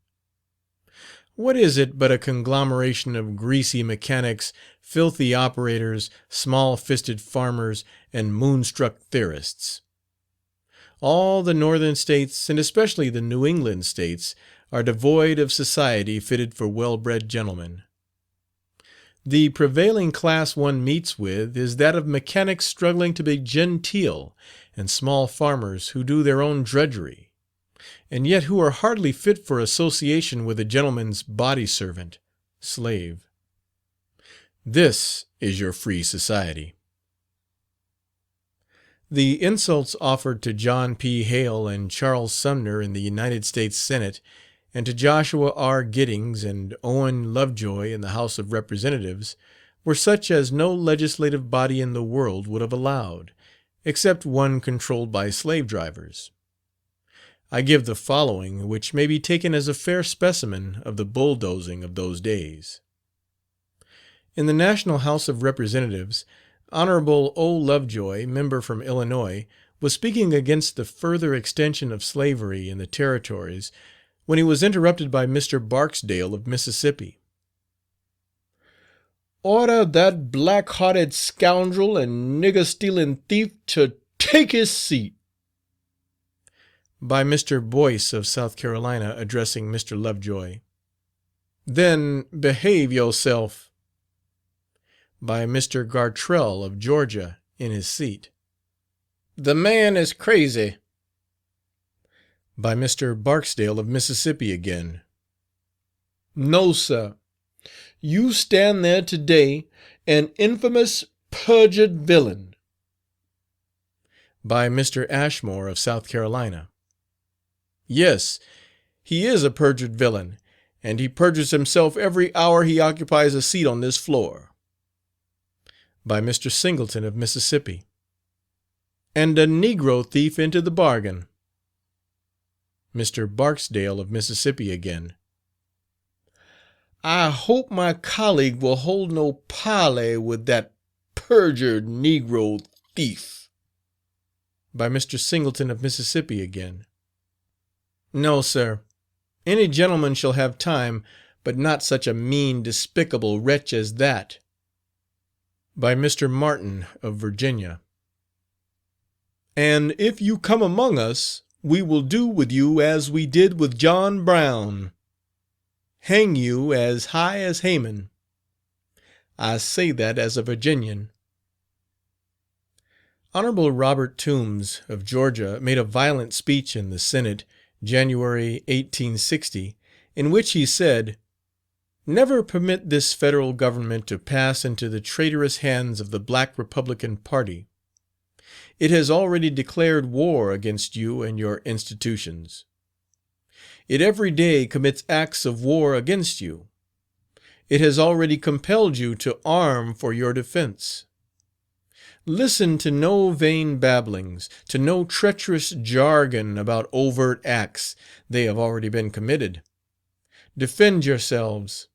What is it but a conglomeration of greasy mechanics, filthy operators, small-fisted farmers, and moonstruck theorists? All the northern states, and especially the New England states, are devoid of society fitted for well-bred gentlemen. The prevailing class one meets with is that of mechanics struggling to be genteel, and small farmers who do their own drudgery, and yet who are hardly fit for association with a gentleman's body servant, slave. This is your free society." The insults offered to John P. Hale and Charles Sumner in the United States Senate, and to Joshua R. Giddings and Owen Lovejoy in the House of Representatives, were such as no legislative body in the world would have allowed, except one controlled by slave drivers. I give the following, which may be taken as a fair specimen of the bulldozing of those days. In the National House of Representatives, Hon. O. Lovejoy, member from Illinois, was speaking against the further extension of slavery in the territories, when he was interrupted by Mr. Barksdale of Mississippi. "Order that black-hearted scoundrel and nigger-stealing thief to take his seat." By Mr. Boyce of South Carolina, addressing Mr. Lovejoy. "Then behave yourself." By Mr. Gartrell of Georgia, in his seat. "The man is crazy." By Mr. Barksdale of Mississippi again. "No, sir. You stand there today an infamous, perjured villain." By Mr. Ashmore of South Carolina. "Yes, he is a perjured villain, and he perjures himself every hour he occupies a seat on this floor." By Mr. Singleton of Mississippi. "And a Negro thief into the bargain." Mr. Barksdale of Mississippi again. "I hope my colleague will hold no parley with that perjured Negro thief." By Mr. Singleton of Mississippi again. "No, sir. Any gentleman shall have time, but not such a mean, despicable wretch as that." By Mr. Martin of Virginia. "And if you come among us, we will do with you as we did with John Brown, hang you as high as Haman. I say that as a Virginian." Hon. Robert Toombs of Georgia made a violent speech in the Senate, January, 1860, in which he said, "Never permit this Federal Government to pass into the traitorous hands of the Black Republican Party. It has already declared war against you and your institutions. It every day commits acts of war against you. It has already compelled you to arm for your defense. Listen to no vain babblings, to no treacherous jargon about overt acts. They have already been committed. Defend yourselves.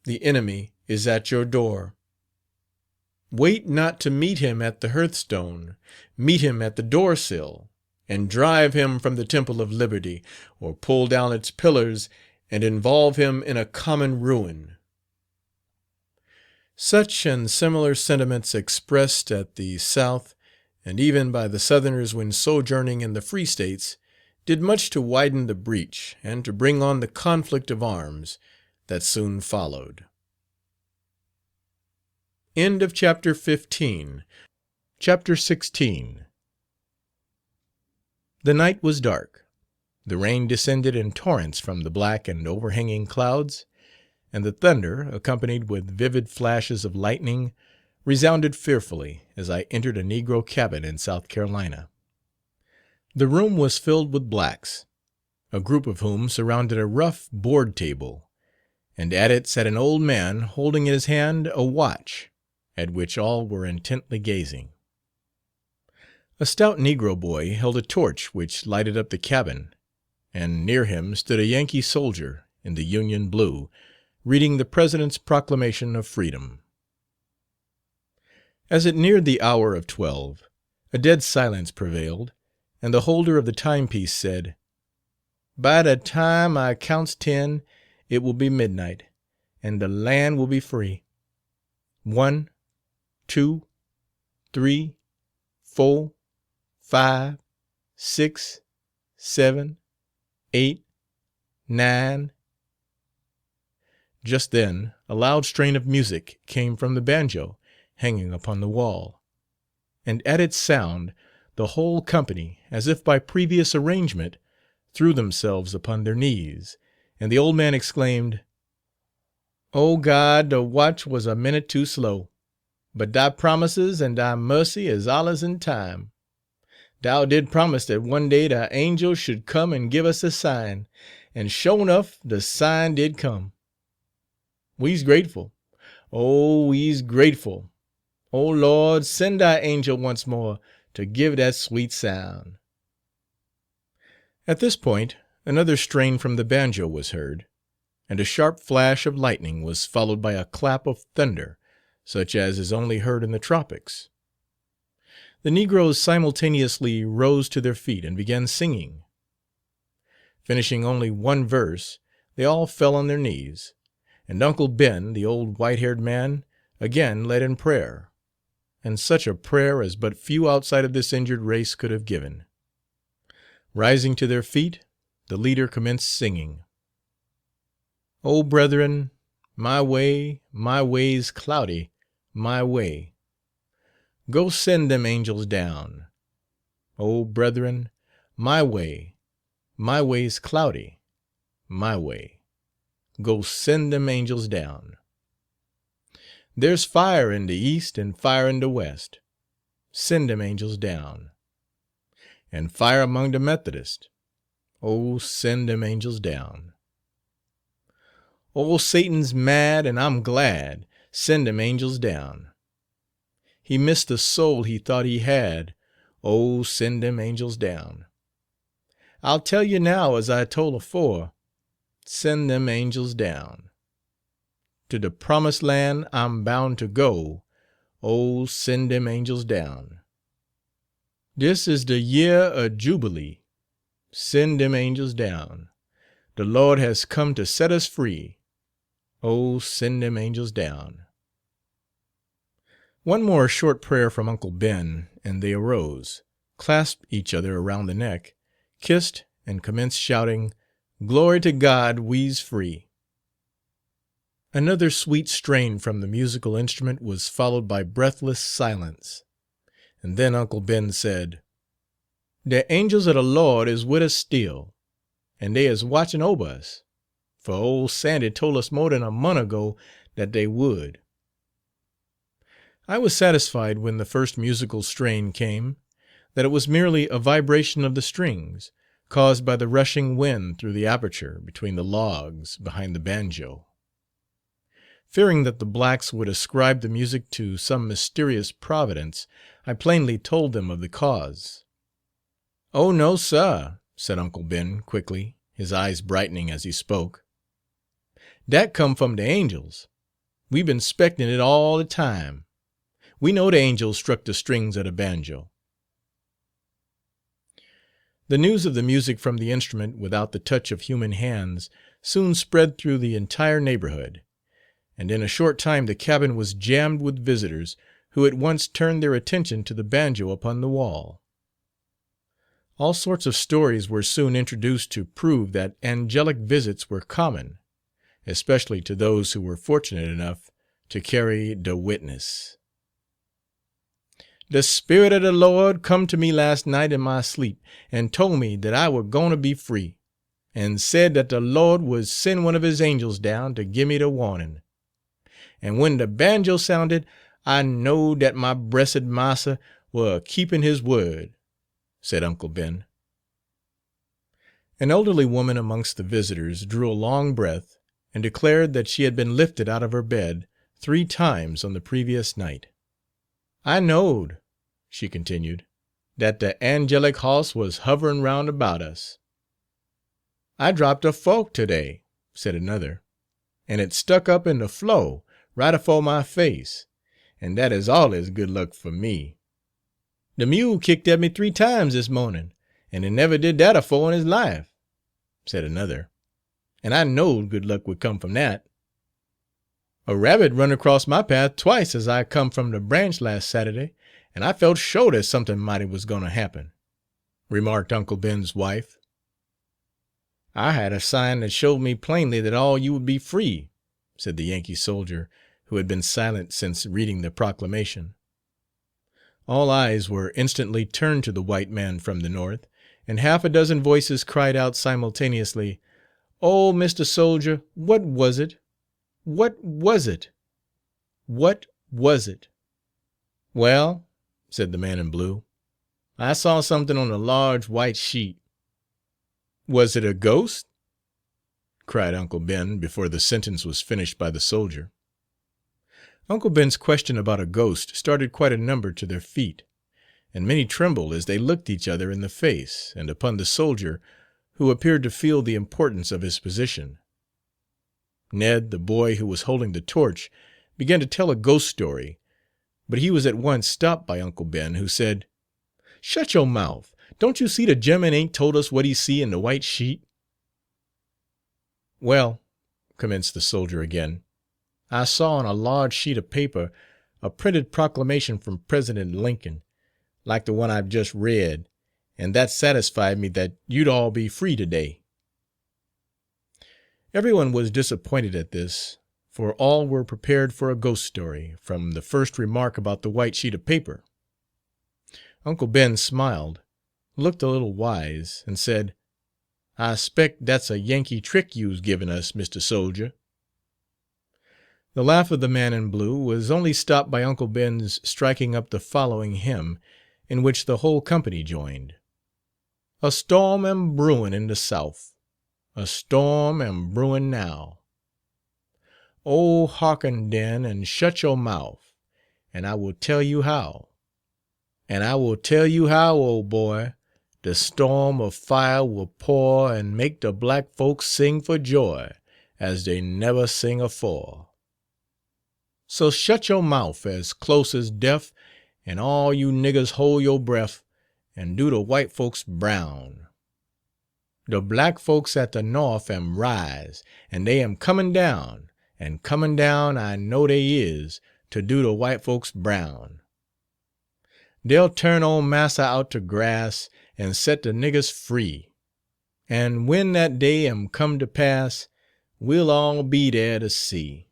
The enemy is at your door. Wait not to meet him at the hearthstone. Meet him at the door-sill, and drive him from the Temple of Liberty, or pull down its pillars and involve him in a common ruin." Such and similar sentiments expressed at the South, and even by the Southerners when sojourning in the free States, did much to widen the breach, and to bring on the conflict of arms that soon followed. End of chapter 15. Chapter 16. The night was dark. The rain descended in torrents from the black and overhanging clouds, and the thunder, accompanied with vivid flashes of lightning, resounded fearfully as I entered a Negro cabin in South Carolina. The room was filled with blacks, a group of whom surrounded a rough board table, and at it sat an old man holding in his hand a watch, at which all were intently gazing. A stout Negro boy held a torch which lighted up the cabin, and near him stood a Yankee soldier in the Union blue, reading the President's Proclamation of Freedom. As it neared the hour of 12, a dead silence prevailed, and the holder of the timepiece said, "By the time I counts 10, it will be midnight, and the land will be free. 1, 2, 3, 4, 5, 6, 7, 8, 9." Just then a loud strain of music came from the banjo hanging upon the wall, and at its sound the whole company, as if by previous arrangement, threw themselves upon their knees, and the old man exclaimed, "O God, the watch was a minute too slow, but thy promises and thy mercy is allers in time. Thou did promise that one day thy angels should come and give us a sign, and sure enough the sign did come. We's grateful, oh, we's grateful. O Lord, send thy angel once more to give that sweet sound." At this point another strain from the banjo was heard, and a sharp flash of lightning was followed by a clap of thunder, such as is only heard in the tropics. The negroes simultaneously rose to their feet and began singing. Finishing only one verse, they all fell on their knees, and Uncle Ben, the old white-haired man, again led in prayer, and such a prayer as but few outside of this injured race could have given. Rising to their feet, the leader commenced singing, "O brethren, my way's cloudy, my way. Go send them angels down. O brethren, my way's cloudy, my way. Go send them angels down. There's fire in the east and fire in the west. Send them angels down. And fire among the Methodists. Oh, send them angels down. Old Satan's mad and I'm glad. Send them angels down. He missed the soul he thought he had. Oh, send them angels down. I'll tell you now as I told afore. Send them angels down. To the promised land I'm bound to go. Oh, send them angels down. This is the year of Jubilee. Send them angels down. The Lord has come to set us free. Oh, send them angels down." One more short prayer from Uncle Ben, and they arose, clasped each other around the neck, kissed, and commenced shouting, "Glory to God, we's free." Another sweet strain from the musical instrument was followed by breathless silence, and then Uncle Ben said, "The angels of the Lord is with us still, and they is watching over us, for old Sandy told us more than a month ago that they would." I was satisfied when the first musical strain came that it was merely a vibration of the strings, caused by the rushing wind through the aperture between the logs behind the banjo. Fearing that the blacks would ascribe the music to some mysterious providence, I plainly told them of the cause. "Oh no, suh," said Uncle Ben quickly, his eyes brightening as he spoke. "Dat come from de angels. We been 'spectin' it all de time. We know the angels struck the strings of the banjo." The news of the music from the instrument without the touch of human hands soon spread through the entire neighborhood, and in a short time the cabin was jammed with visitors, who at once turned their attention to the banjo upon the wall. All sorts of stories were soon introduced to prove that angelic visits were common, especially to those who were fortunate enough to carry "the witness." "The Spirit of the Lord come to me last night in my sleep, and told me that I war goin' to be free, and said that the Lord would send one of his angels down to give me the warning. And when the banjo sounded, I knowed dat my bressed Marster war keeping his word," said Uncle Ben. An elderly woman amongst the visitors drew a long breath, and declared that she had been lifted out of her bed 3 times on the previous night. "I knowed," she continued, "dat the angelic hoss was hoverin' round about us." "I dropped a fork to day," said another, "and it stuck up in the floor, right afore my face, and that is allers good luck for me. The mule kicked at me 3 times this morning, and he never did that afore in his life," said another, "and I knowed good luck would come from that. A rabbit run across my path twice as I come from the branch last Saturday, and I felt sure that something mighty was going to happen," remarked Uncle Ben's wife. "I had a sign that showed me plainly that all you would be free," said the Yankee soldier, who had been silent since reading the proclamation. All eyes were instantly turned to the white man from the North, and half a dozen voices cried out simultaneously, "Oh, Mr. Soldier, what was it? What was it? What was it?" "Well," said the man in blue, "I saw something on a large white sheet." "Was it a ghost?" cried Uncle Ben, before the sentence was finished by the soldier. Uncle Ben's question about a ghost started quite a number to their feet, and many trembled as they looked each other in the face, and upon the soldier, who appeared to feel the importance of his position. Ned, the boy who was holding the torch, began to tell a ghost story, but he was at once stopped by Uncle Ben, who said, "Shut your mouth. Don't you see the gemman ain't told us what he see in the white sheet?" "Well," commenced the soldier again, "I saw on a large sheet of paper a printed proclamation from President Lincoln, like the one I've just read, and that satisfied me that you'd all be free today." Everyone was disappointed at this, for all were prepared for a ghost story, from the first remark about the white sheet of paper. Uncle Ben smiled, looked a little wise, and said, "I 'spect that's a Yankee trick you's giving us, Mr. Soldier." The laugh of the man in blue was only stopped by Uncle Ben's striking up the following hymn, in which the whole company joined: "A storm am brewing in the South, a storm am brewing now. Oh, hearken den and shut your mouth, and I will tell you how. And I will tell you how, old boy, the storm of fire will pour and make the black folks sing for joy as they never sing afore. So shut your mouth as close as death, and all you niggers hold your breath, and do the white folks brown. The black folks at the North am rise, and they am coming down, and coming down I know they is, to do the white folks brown. They'll turn old massa out to grass, and set the niggers free, and when that day am come to pass, we'll all be there to see.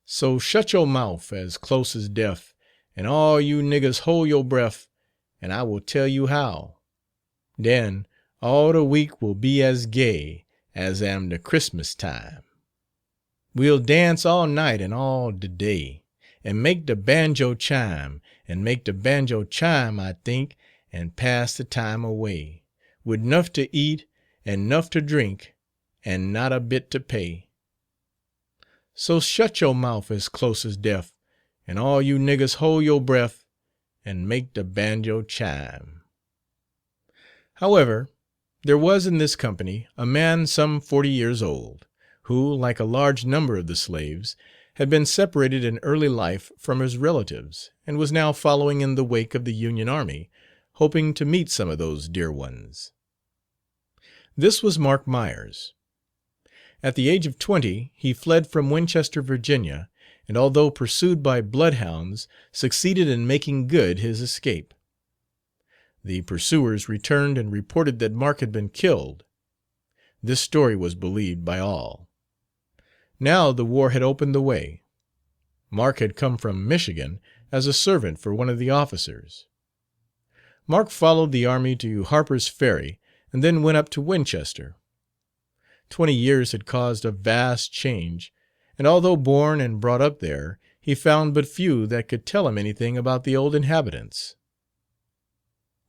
So shut your mouth as close as death, and all you niggers hold your breath, and I will tell you how. Den all the week will be as gay as am the Christmas time. We'll dance all night and all the day, and make the banjo chime, and make the banjo chime, I think, and pass the time away, with 'nuff to eat and 'nuff to drink, and not a bit to pay. So shut your mouth as close as death, and all you niggers hold your breath, and make the banjo chime." However, there was in this company a man some 40 years old, who, like a large number of the slaves, had been separated in early life from his relatives, and was now following in the wake of the Union army, hoping to meet some of those dear ones. This was Mark Myers. At the age of 20 he fled from Winchester, Virginia, and although pursued by bloodhounds, succeeded in making good his escape. The pursuers returned and reported that Mark had been killed. This story was believed by all. Now the war had opened the way. Mark had come from Michigan as a servant for one of the officers. Mark followed the army to Harper's Ferry, and then went up to Winchester. 20 years had caused a vast change, and although born and brought up there, he found but few that could tell him anything about the old inhabitants.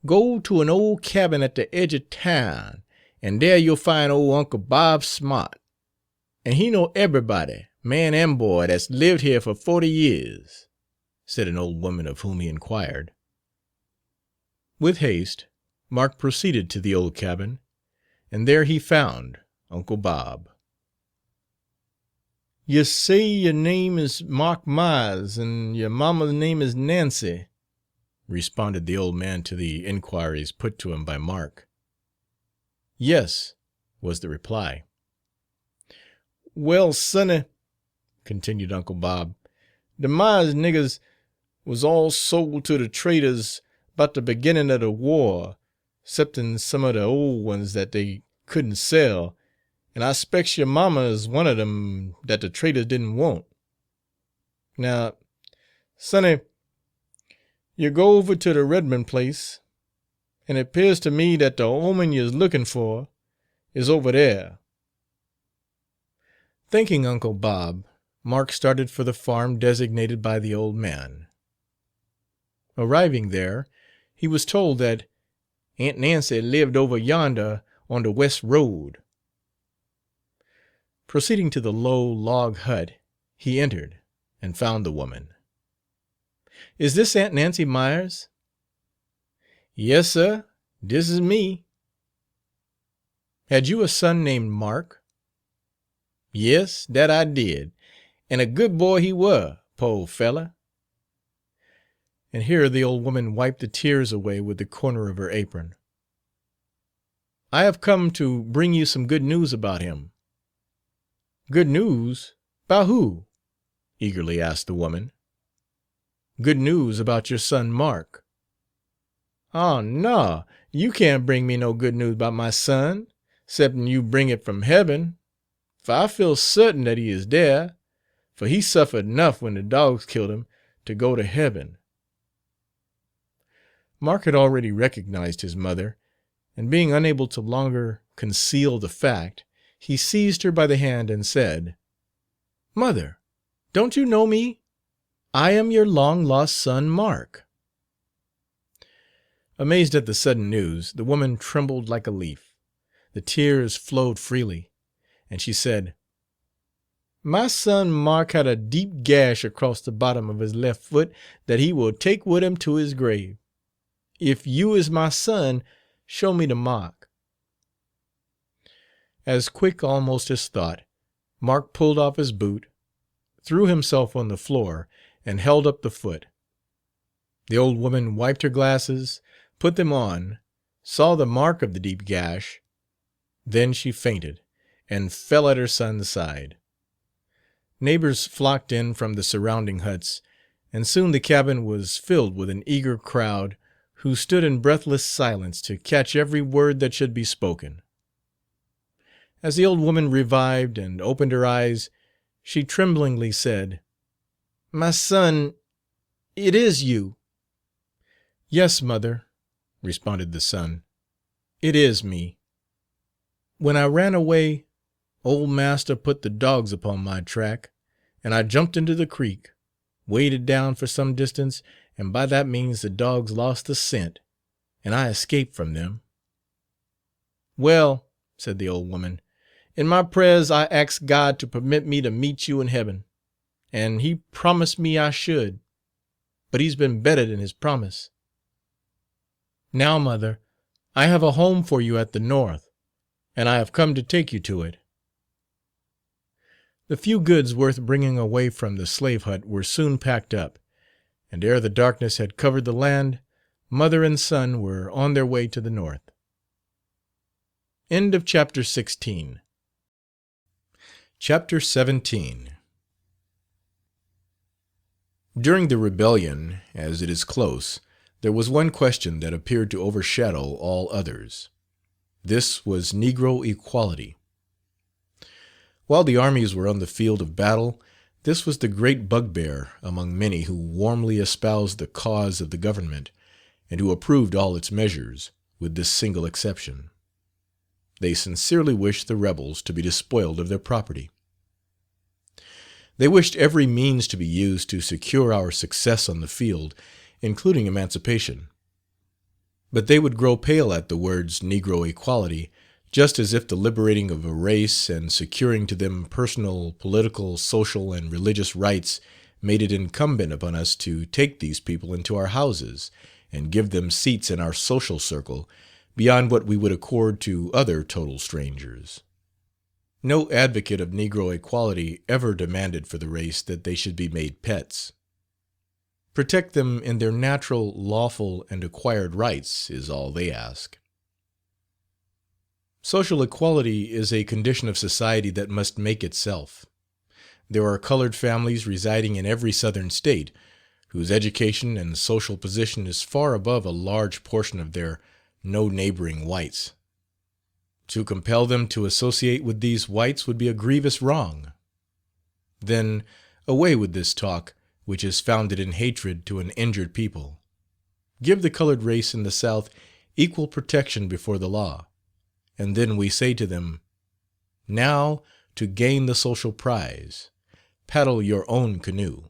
"Go to an old cabin at the edge of town, and there you'll find old Uncle Bob Smart, and he know everybody, man and boy, that's lived here for 40 years," said an old woman of whom he inquired. With haste, Mark proceeded to the old cabin, and there he found Uncle Bob. "You say your name is Mark Myers, and your mamma's name is Nancy," responded the old man to the inquiries put to him by Mark. "Yes," was the reply. "Well, sonny," continued Uncle Bob, "the Myers niggers was all sold to the traders 'bout the beginning of the war, 'ceptin' some of the old ones that they couldn't sell, and I 'spects your mamma is one of them that the traders didn't want. Now, sonny, you go over to the Redmond place, and it 'pears to me that the 'oman you's looking for is over there." Thanking Uncle Bob, Mark started for the farm designated by the old man. Arriving there, he was told that Aunt Nancy lived over yonder on the west road. Proceeding to the low log hut, he entered, and found the woman. "Is this Aunt Nancy Myers?" "Yes, sir, dis is me." "Had you a son named Mark?" "Yes, dat I did, and a good boy he war, po' feller." And here the old woman wiped the tears away with the corner of her apron. "I have come to bring you some good news about him." "Good news? 'Bout who?" eagerly asked the woman. "Good news about your son Mark." "Oh, no, you can't bring me no good news 'bout my son, 'cep'n you bring it from heaben, for I feel certain dat he is dere, for he suffered 'nuff when the dogs killed him to go to heaben." Mark had already recognized his mother, and being unable to longer conceal the fact, he seized her by the hand and said, "Mother, don't you know me? I am your long lost son Mark." Amazed at the sudden news, the woman trembled like a leaf. The tears flowed freely, and she said, "My son Mark had a deep gash across the bottom of his left foot that he will take with him to his grave. If you is my son, show me the mark." As quick almost as thought, Mark pulled off his boot, threw himself on the floor, and held up the foot. The old woman wiped her glasses, put them on, saw the mark of the deep gash, then she fainted, and fell at her son's side. Neighbors flocked in from the surrounding huts, and soon the cabin was filled with an eager crowd, who stood in breathless silence to catch every word that should be spoken. As the old woman revived and opened her eyes, she tremblingly said, "My son, it is you." "Yes, mother," responded the son, "it is me. When I ran away, old master put the dogs upon my track, and I jumped into the creek, waded down for some distance, and by that means the dogs lost the scent, and I escaped from them." "Well," said the old woman, "in my prayers I asked God to permit me to meet you in heaven, and he promised me I should, but he's been better than his promise. Now, mother, I have a home for you at the North, and I have come to take you to it." The few goods worth bringing away from the slave hut were soon packed up, and ere the darkness had covered the land, mother and son were on their way to the North. End of chapter 16. Chapter 17. During the rebellion, as it is close, there was one question that appeared to overshadow all others. This was Negro equality. While the armies were on the field of battle, this was the great bugbear among many who warmly espoused the cause of the government, and who approved all its measures, with this single exception. They sincerely wished the rebels to be despoiled of their property. They wished every means to be used to secure our success on the field, including emancipation. But they would grow pale at the words Negro equality, just as if the liberating of a race and securing to them personal, political, social, and religious rights made it incumbent upon us to take these people into our houses and give them seats in our social circle beyond what we would accord to other total strangers. No advocate of Negro equality ever demanded for the race that they should be made pets. Protect them in their natural, lawful, and acquired rights is all they ask. Social equality is a condition of society that must make itself. There are colored families residing in every Southern state, whose education and social position is far above a large portion of their no neighboring whites. To compel them to associate with these whites would be a grievous wrong. Then, away with this talk, which is founded in hatred to an injured people. Give the colored race in the South equal protection before the law, and then we say to them, now to gain the social prize, paddle your own canoe.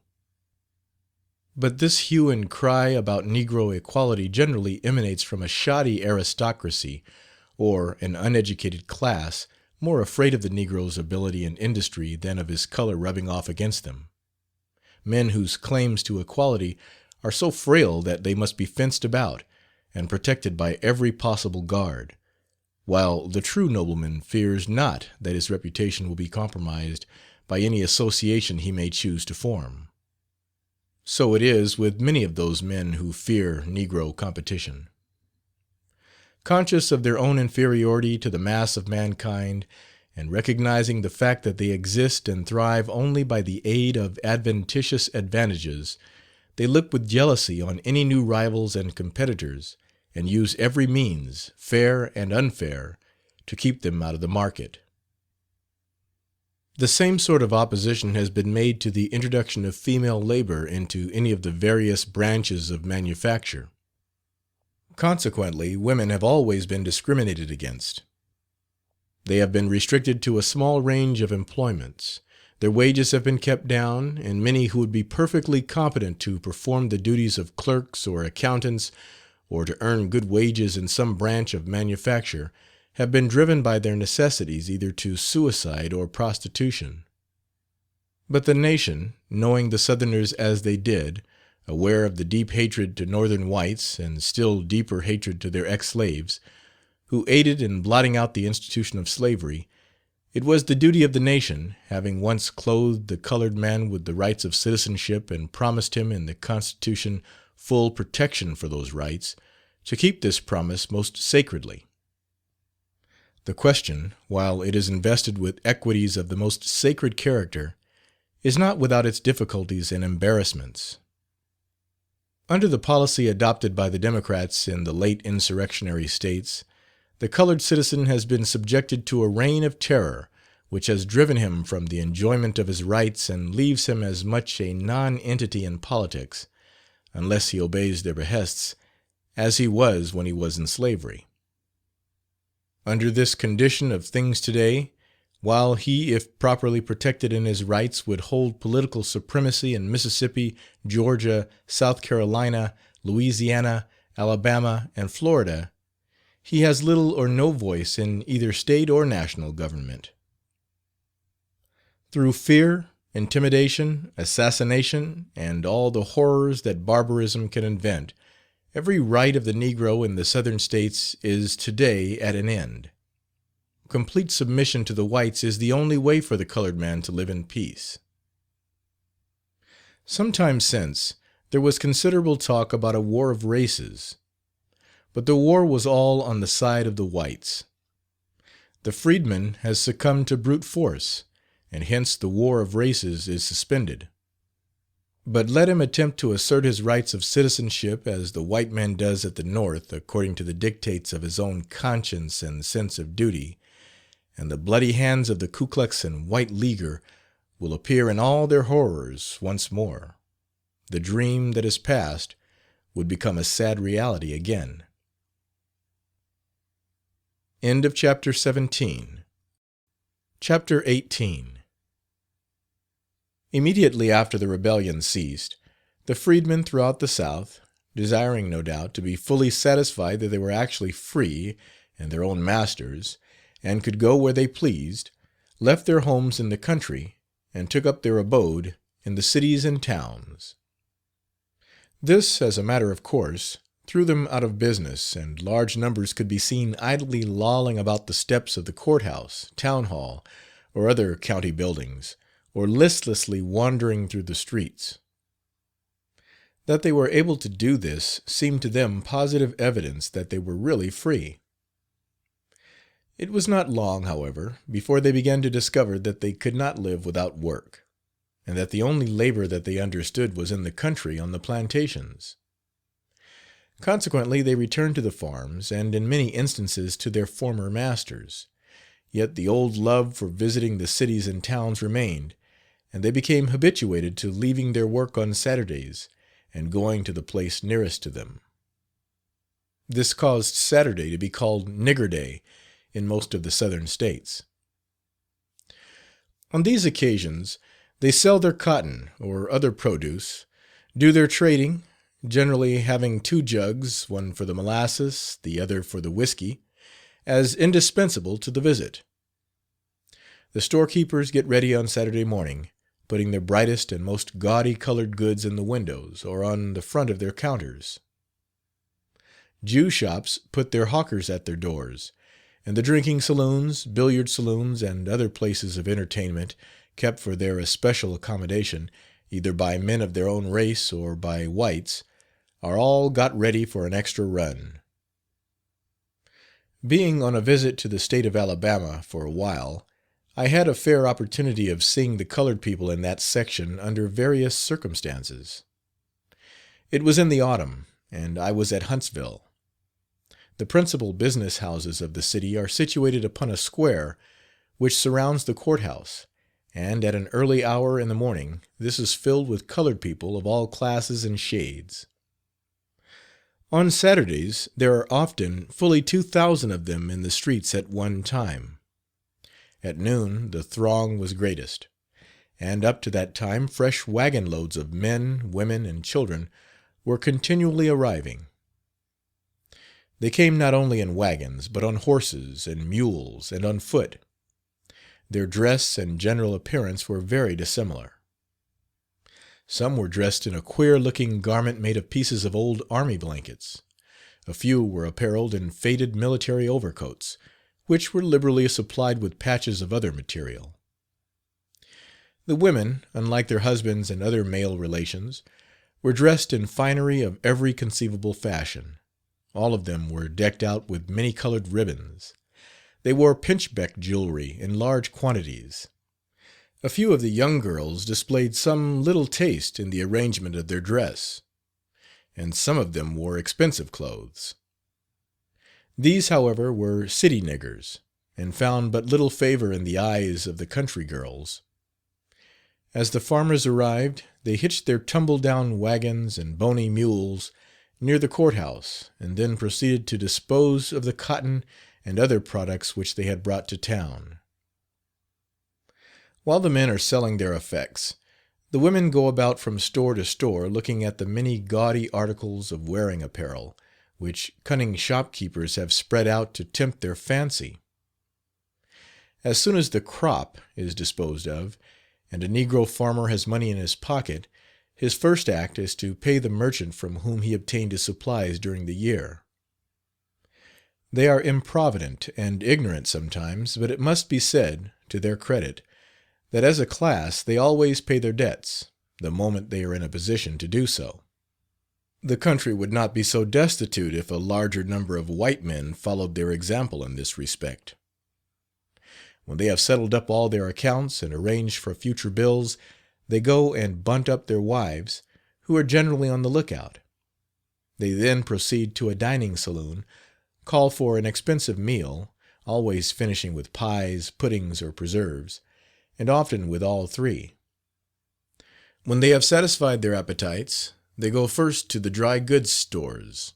But this hue and cry about Negro equality generally emanates from a shoddy aristocracy, or an uneducated class more afraid of the Negro's ability and industry than of his color rubbing off against them. Men whose claims to equality are so frail that they must be fenced about and protected by every possible guard, while the true nobleman fears not that his reputation will be compromised by any association he may choose to form. So it is with many of those men who fear Negro competition. Conscious of their own inferiority to the mass of mankind, and recognizing the fact that they exist and thrive only by the aid of adventitious advantages, they look with jealousy on any new rivals and competitors, and use every means, fair and unfair, to keep them out of the market. The same sort of opposition has been made to the introduction of female labor into any of the various branches of manufacture. Consequently, women have always been discriminated against. They have been restricted to a small range of employments. Their wages have been kept down, and many who would be perfectly competent to perform the duties of clerks or accountants, or to earn good wages in some branch of manufacture, have been driven by their necessities either to suicide or prostitution. But the nation, knowing the Southerners as they did, aware of the deep hatred to Northern whites, and still deeper hatred to their ex-slaves, who aided in blotting out the institution of slavery, it was the duty of the nation, having once clothed the colored man with the rights of citizenship and promised him in the Constitution full protection for those rights, to keep this promise most sacredly. The question, while it is invested with equities of the most sacred character, is not without its difficulties and embarrassments. Under the policy adopted by the Democrats in the late insurrectionary states, the colored citizen has been subjected to a reign of terror, which has driven him from the enjoyment of his rights and leaves him as much a non-entity in politics, unless he obeys their behests, as he was when he was in slavery. Under this condition of things today, while he, if properly protected in his rights, would hold political supremacy in Mississippi, Georgia, South Carolina, Louisiana, Alabama, and Florida, he has little or no voice in either state or national government. Through fear, intimidation, assassination, and all the horrors that barbarism can invent, every right of the Negro in the Southern States is today at an end. Complete submission to the whites is the only way for the colored man to live in peace. Some time since, there was considerable talk about a war of races, but the war was all on the side of the whites. The freedman has succumbed to brute force, and hence the war of races is suspended. But let him attempt to assert his rights of citizenship as the white man does at the North, according to the dictates of his own conscience and sense of duty, and the bloody hands of the Ku Klux and White Leaguer will appear in all their horrors once more. The dream that is past would become a sad reality again. End of chapter 17. Chapter 18. Immediately after the rebellion ceased, the freedmen throughout the South, desiring no doubt to be fully satisfied that they were actually free and their own masters, and could go where they pleased, left their homes in the country and took up their abode in the cities and towns. This, as a matter of course, threw them out of business, and large numbers could be seen idly lolling about the steps of the courthouse, town hall, or other county buildings, or listlessly wandering through the streets. That they were able to do this seemed to them positive evidence that they were really free. It was not long, however, before they began to discover that they could not live without work, and that the only labor that they understood was in the country on the plantations. Consequently, they returned to the farms, and in many instances to their former masters. Yet the old love for visiting the cities and towns remained, and they became habituated to leaving their work on Saturdays and going to the place nearest to them. This caused Saturday to be called Nigger Day in most of the Southern states. On these occasions they sell their cotton or other produce, do their trading, generally having 2 jugs, one for the molasses, the other for the whiskey, as indispensable to the visit. The storekeepers get ready on Saturday morning, putting their brightest and most gaudy colored goods in the windows or on the front of their counters. Jew shops put their hawkers at their doors, and the drinking saloons, billiard saloons, and other places of entertainment kept for their especial accommodation, either by men of their own race or by whites, are all got ready for an extra run. Being on a visit to the state of Alabama for a while, I had a fair opportunity of seeing the colored people in that section under various circumstances. It was in the autumn, and I was at Huntsville. The principal business houses of the city are situated upon a square which surrounds the courthouse, and at an early hour in the morning this is filled with colored people of all classes and shades. On Saturdays there are often fully 2,000 of them in the streets at one time. At noon the throng was greatest, and up to that time fresh wagon loads of men, women, and children were continually arriving. They came not only in wagons, but on horses and mules and on foot. Their dress and general appearance were very dissimilar. Some were dressed in a queer-looking garment made of pieces of old army blankets. A few were apparelled in faded military overcoats, which were liberally supplied with patches of other material. The women, unlike their husbands and other male relations, were dressed in finery of every conceivable fashion. All of them were decked out with many-colored ribbons. They wore pinchbeck jewelry in large quantities. A few of the young girls displayed some little taste in the arrangement of their dress, and some of them wore expensive clothes. These, however, were city niggers, and found but little favor in the eyes of the country girls. As the farmers arrived, they hitched their tumble-down wagons and bony mules near the courthouse, and then proceeded to dispose of the cotton and other products which they had brought to town. While the men are selling their effects, the women go about from store to store looking at the many gaudy articles of wearing apparel, which cunning shopkeepers have spread out to tempt their fancy. As soon as the crop is disposed of, and a Negro farmer has money in his pocket, his first act is to pay the merchant from whom he obtained his supplies during the year. They are improvident and ignorant sometimes, but it must be said, to their credit, that as a class they always pay their debts, the moment they are in a position to do so. The country would not be so destitute if a larger number of white men followed their example in this respect. When they have settled up all their accounts and arranged for future bills, they go and bunt up their wives, who are generally on the lookout. They then proceed to a dining saloon, call for an expensive meal, always finishing with pies, puddings, or preserves, and often with all 3. When they have satisfied their appetites, they go first to the dry goods stores.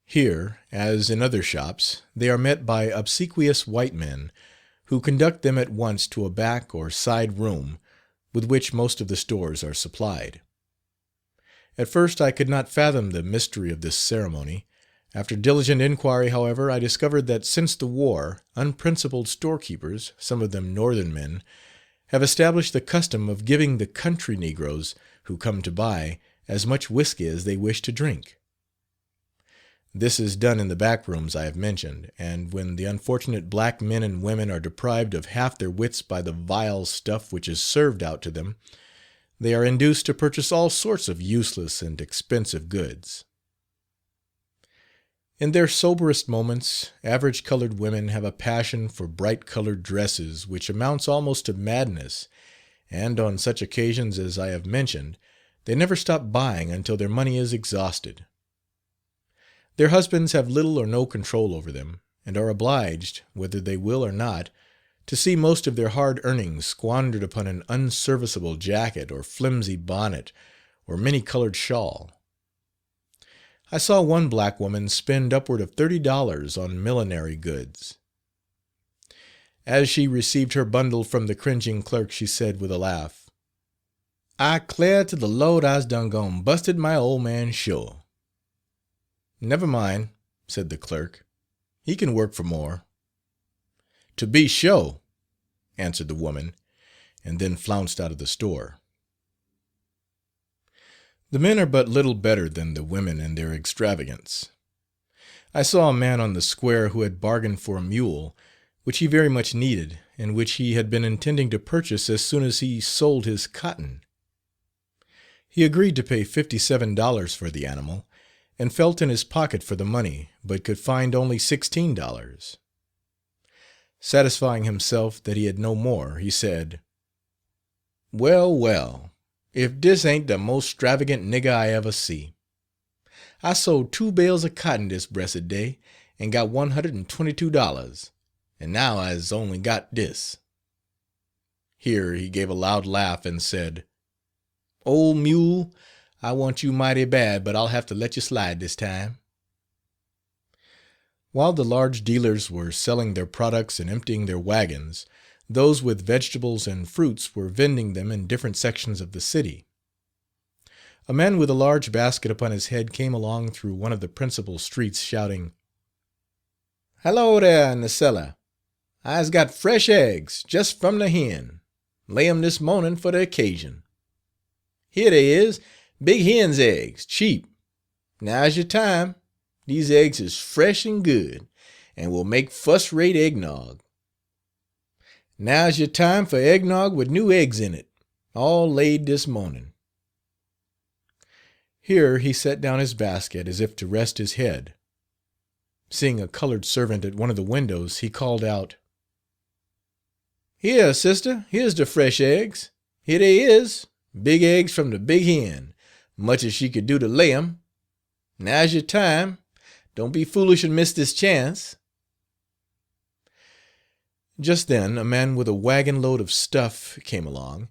Here, as in other shops, they are met by obsequious white men, who conduct them at once to a back or side room with which most of the stores are supplied. At first I could not fathom the mystery of this ceremony. After diligent inquiry, however, I discovered that since the war, unprincipled storekeepers, some of them Northern men, have established the custom of giving the country negroes who come to buy as much whiskey as they wish to drink. This is done in the back rooms I have mentioned, and when the unfortunate black men and women are deprived of half their wits by the vile stuff which is served out to them, they are induced to purchase all sorts of useless and expensive goods. In their soberest moments, average colored women have a passion for bright colored dresses which amounts almost to madness, and on such occasions as I have mentioned, they never stop buying until their money is exhausted. Their husbands have little or no control over them, and are obliged, whether they will or not, to see most of their hard earnings squandered upon an unserviceable jacket or flimsy bonnet or many-colored shawl. I saw one black woman spend upward of $30 on millinery goods. As she received her bundle from the cringing clerk, she said with a laugh, "I 'clar to the Lord I's done gone busted my old man sure." "Never mind," said the clerk, "he can work for more." "To be sure," answered the woman, and then flounced out of the store. The men are but little better than the women in their extravagance. I saw a man on the square who had bargained for a mule, which he very much needed, and which he had been intending to purchase as soon as he sold his cotton. He agreed to pay $57 for the animal, and felt in his pocket for the money, but could find only $16. Satisfying himself that he had no more, he said, "Well, well, if dis ain't de most 'stravagant nigger I ever see. I sold 2 bales of cotton dis bressed day, and got $122, and now I's only got dis." Here he gave a loud laugh and said, "Old mule, I want you mighty bad, but I'll have to let you slide this time." While the large dealers were selling their products and emptying their wagons, those with vegetables and fruits were vending them in different sections of the city. A man with a large basket upon his head came along through one of the principal streets, shouting, "Hello there in the cellar. I's got fresh eggs just from the hen. Lay 'em this morning for the occasion. Here they is, big hen's eggs, cheap. Now's your time. These eggs is fresh and good, and will make fuss-rate eggnog. Now's your time for eggnog with new eggs in it, all laid this morning." Here he set down his basket as if to rest his head. Seeing a colored servant at one of the windows, he called out, "Here, sister, here's the fresh eggs. Here they is, big eggs from the big hen, much as she could do to lay 'em. Now's your time. Don't be foolish and miss this chance." Just then a man with a wagon load of stuff came along,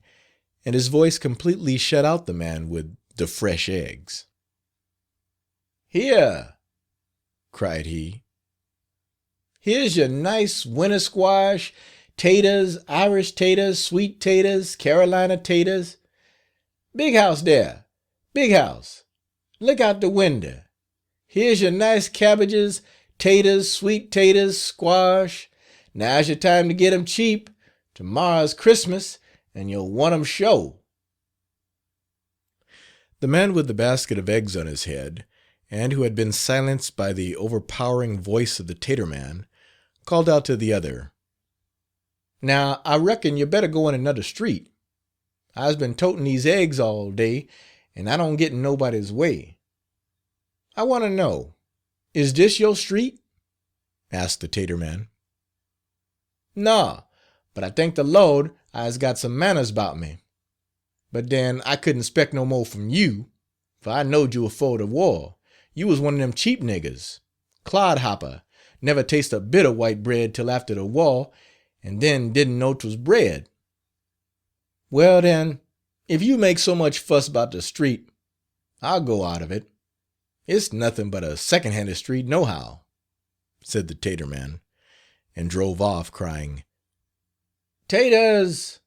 and his voice completely shut out the man with the fresh eggs. "Here," cried he, "here's your nice winter squash, taters, Irish taters, sweet taters, Carolina taters. Big house there, big house. Look out the window. Here's your nice cabbages, taters, sweet taters, squash. Now's your time to get 'em cheap. Tomorrow's Christmas, and you'll want 'em sure." The man with the basket of eggs on his head, and who had been silenced by the overpowering voice of the tater man, called out to the other, "Now, I reckon you better go in another street. I's been toting these eggs all day, and I don't get in nobody's way. I want to know, is this your street?" asked the tater man. "No, but I thank the Lord I's got some manners 'bout me. But den I couldn't 'spect no more from you, for I knowed you afore the war. You was one of them cheap niggers, clodhopper, never taste a bit of white bread till after the war, and then didn't know 'twas bread. Well den, if you make so much fuss 'bout the street, I'll go out of it. It's nothing but a second-handed street nohow," said the tater man, and drove off crying, "Taters,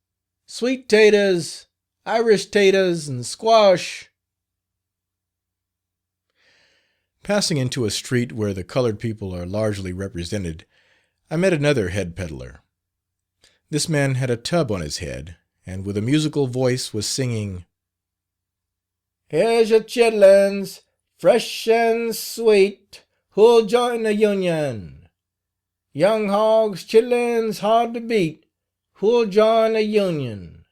sweet taters, Irish taters, and squash." Passing into a street where the colored people are largely represented, I met another head peddler. This man had a tub on his head, and with a musical voice was singing, "Here's your chitlins, fresh and sweet, who'll join the Union? Young hogs, chitlins, hard to beat, who'll join the Union?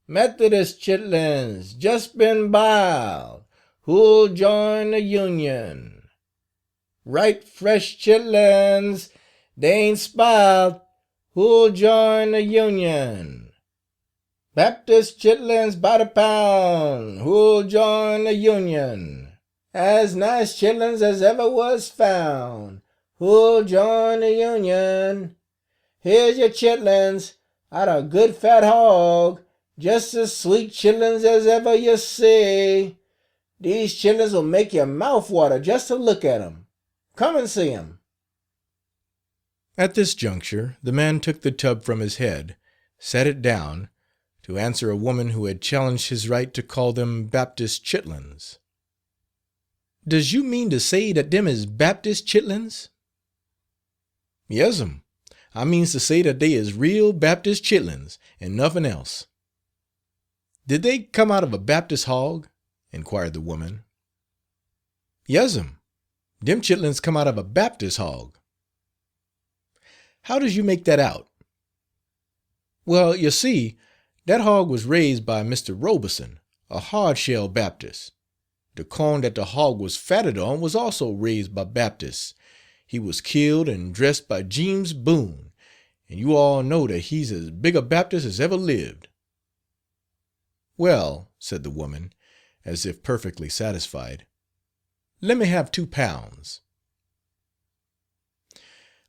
Methodist chitlins, just been biled, who'll join the Union? Right fresh chitlins, they ain't spiled, who'll join the Union? Baptist chitlins by the pound, who'll join the Union? As nice chitlins as ever was found, who'll join the Union? Here's your chitlins, out a good fat hog, just as sweet chitlins as ever you see. These chitlins will make your mouth water just to look at 'em. Come and see 'em. At this juncture, the man took the tub from his head, set it down, to answer a woman who had challenged his right to call them Baptist chitlins. "Does you mean to say dat dem is Baptist chitlins?" "Yes'm, I means to say dat dey is real Baptist chitlins, and nuffin else." "Did they come out of a Baptist hog?" inquired the woman. "Yes'm, dem chitlins come out of a Baptist hog." "How does you make that out?" "Well, you see, dat hog was raised by Mr. Robeson, a hard-shell Baptist. The corn that the hog was fatted on was also raised by Baptists. He was killed and dressed by James Boone, and you all know that he's as big a Baptist as ever lived." "Well," said the woman, as if perfectly satisfied, "let me have 2 pounds."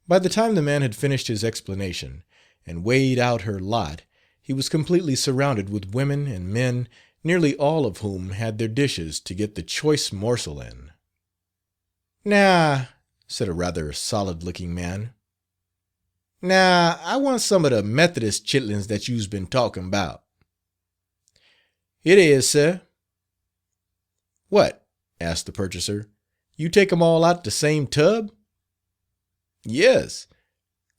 By the time the man had finished his explanation, and weighed out her lot, he was completely surrounded with women and men, nearly all of whom had their dishes to get the choice morsel in. "Now," said a rather solid-looking man, "now, I want some of the Methodist chitlins that you's been talking 'bout." "It is, sir." "What?" asked the purchaser, "you take 'em all out the same tub?" "Yes,"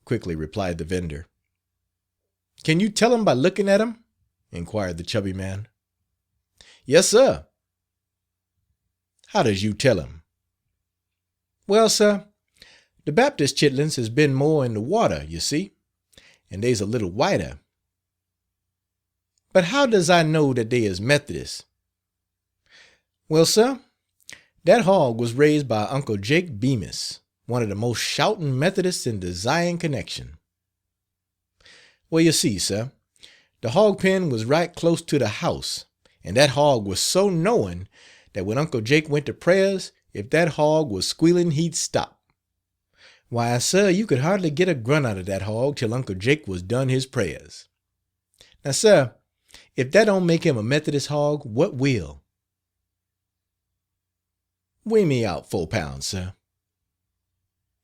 quickly replied the vendor. "Can you tell 'em by looking at 'em?" inquired the chubby man. "Yes, sir." "How does you tell 'em?" "Well, sir, the Baptist chitlins has been more in the water, you see, and dey's a little whiter." "But how does I know that dey is Methodist?" "Well, sir, dat hog was raised by Uncle Jake Bemis, one of the most shouting Methodists in the Zion connection." "Well, you see, sir, the hog pen was right close to the house, and that hog was so knowing that when Uncle Jake went to prayers, if that hog was squealing he'd stop. Why, sir, you could hardly get a grunt out of that hog till Uncle Jake was done his prayers. Now, sir, if that don't make him a Methodist hog, what will?" "Weigh me out 4 pounds, sir."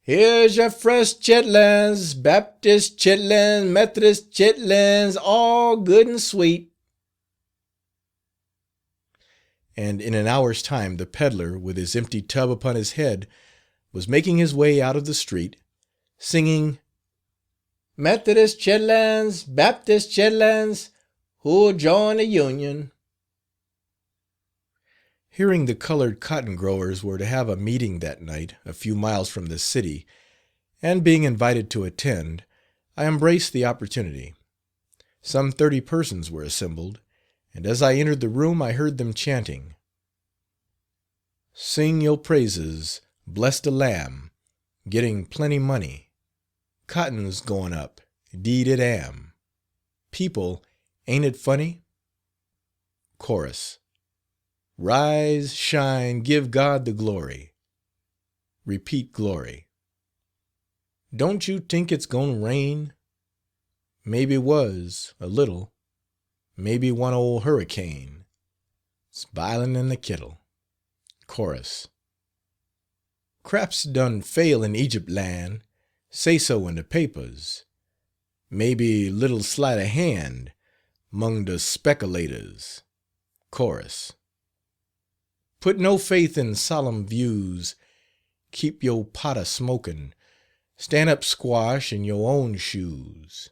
"Here's your fresh chitlins, Baptist chitlins, Methodist chitlins, all good and sweet." And in an hour's time the peddler, with his empty tub upon his head, was making his way out of the street, singing, "Methodist chitlins, Baptist chitlins, who'll join the Union?" Hearing the colored cotton growers were to have a meeting that night a few miles from the city, and being invited to attend, I embraced the opportunity. Some 30 persons were assembled, and as I entered the room I heard them chanting, "Sing your praises, bless the Lamb, getting plenty money, cotton's going up, 'deed it am, people, ain't it funny?" Chorus. "Rise, shine, give God the glory." Repeat glory. "Don't you think it's gon' rain?" Maybe was, a little. Maybe one old hurricane. It's bilin' in the kittle. Chorus. "Craps done fail in Egypt land, say so in the papers. Maybe little sleight of hand 'mong the speculators." Chorus. "Put no faith in solemn views, keep yo' pot a smokin', stand up squash in yo' own shoes,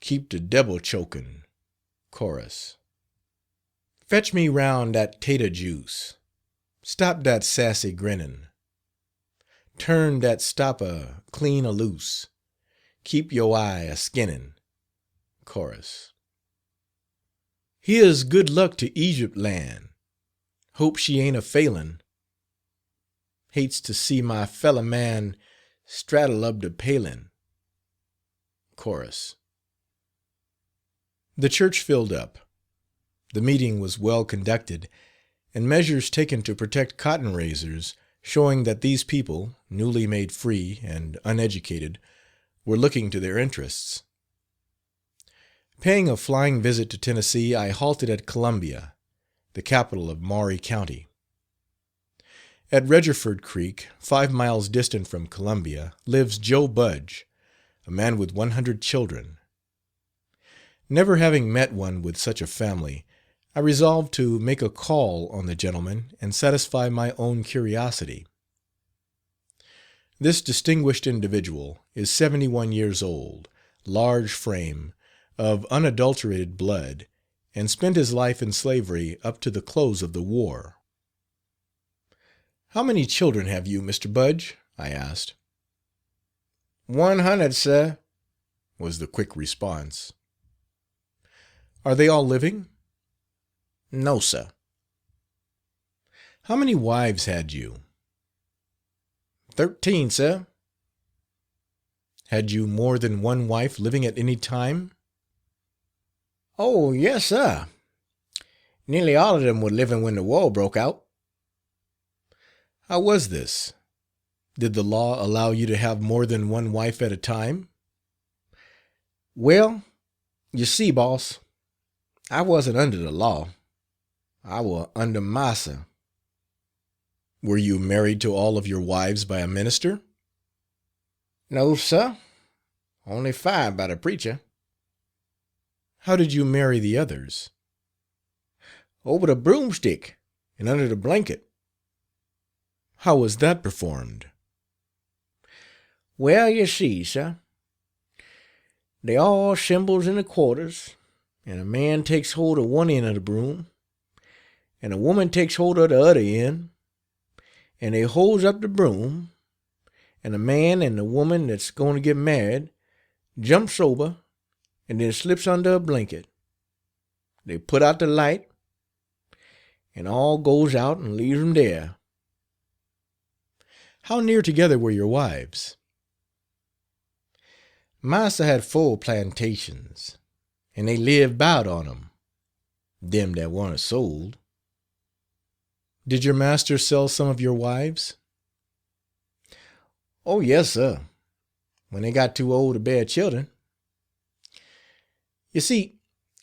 keep the devil chokin'." Chorus. "Fetch me round dat tater juice, stop dat sassy grinnin', Turn dat stopper clean a loose. Keep yo' eye a skinnin'. Chorus. Here's good luck to Egypt land. Hope she ain't a failin'. Hates to see my feller man straddle up the palin'. Chorus. The church filled up. The meeting was well conducted, and measures taken to protect cotton raisers, showing that these people, newly made free and uneducated, were looking to their interests. Paying a flying visit to Tennessee, I halted at Columbia, the capital of Maury County. At Redgerford Creek, 5 miles distant from Columbia, lives Joe Budge, a man with 100 children. Never having met one with such a family, I resolved to make a call on the gentleman and satisfy my own curiosity. This distinguished individual is 71 years old, large frame, of unadulterated blood, and spent his life in slavery up to the close of the war. "How many children have you, Mr. Budge?" I asked. 100, sir," was the quick response. "Are they all living?" "No, sir." "How many wives had you?" 13, sir." "Had you more than one wife living at any time?" "Oh, yes, sir. Nearly all of them were living when the war broke out." "How was this? Did the law allow you to have more than one wife at a time?" "Well, you see, boss, I wasn't under the law. I war under massa." "Were you married to all of your wives by a minister?" "No, sir. Only 5 by the preacher." "How did you marry the others?" "Over the broomstick and under the blanket." "How was that performed?" "Well, you see, sir, they all assembles in the quarters, and a man takes hold of one end of the broom, and a woman takes hold of the other end, and they holds up the broom, and the man and the woman that's going to get married jumps over and then slips under a blanket. They put out the light, and all goes out and leaves them there." "How near together were your wives?" "Massa had 4 plantations, and they lived 'bout on 'em, them that warn't sold." "Did your master sell some of your wives?" "Oh, yes, sir, when they got too old to bear children. You see,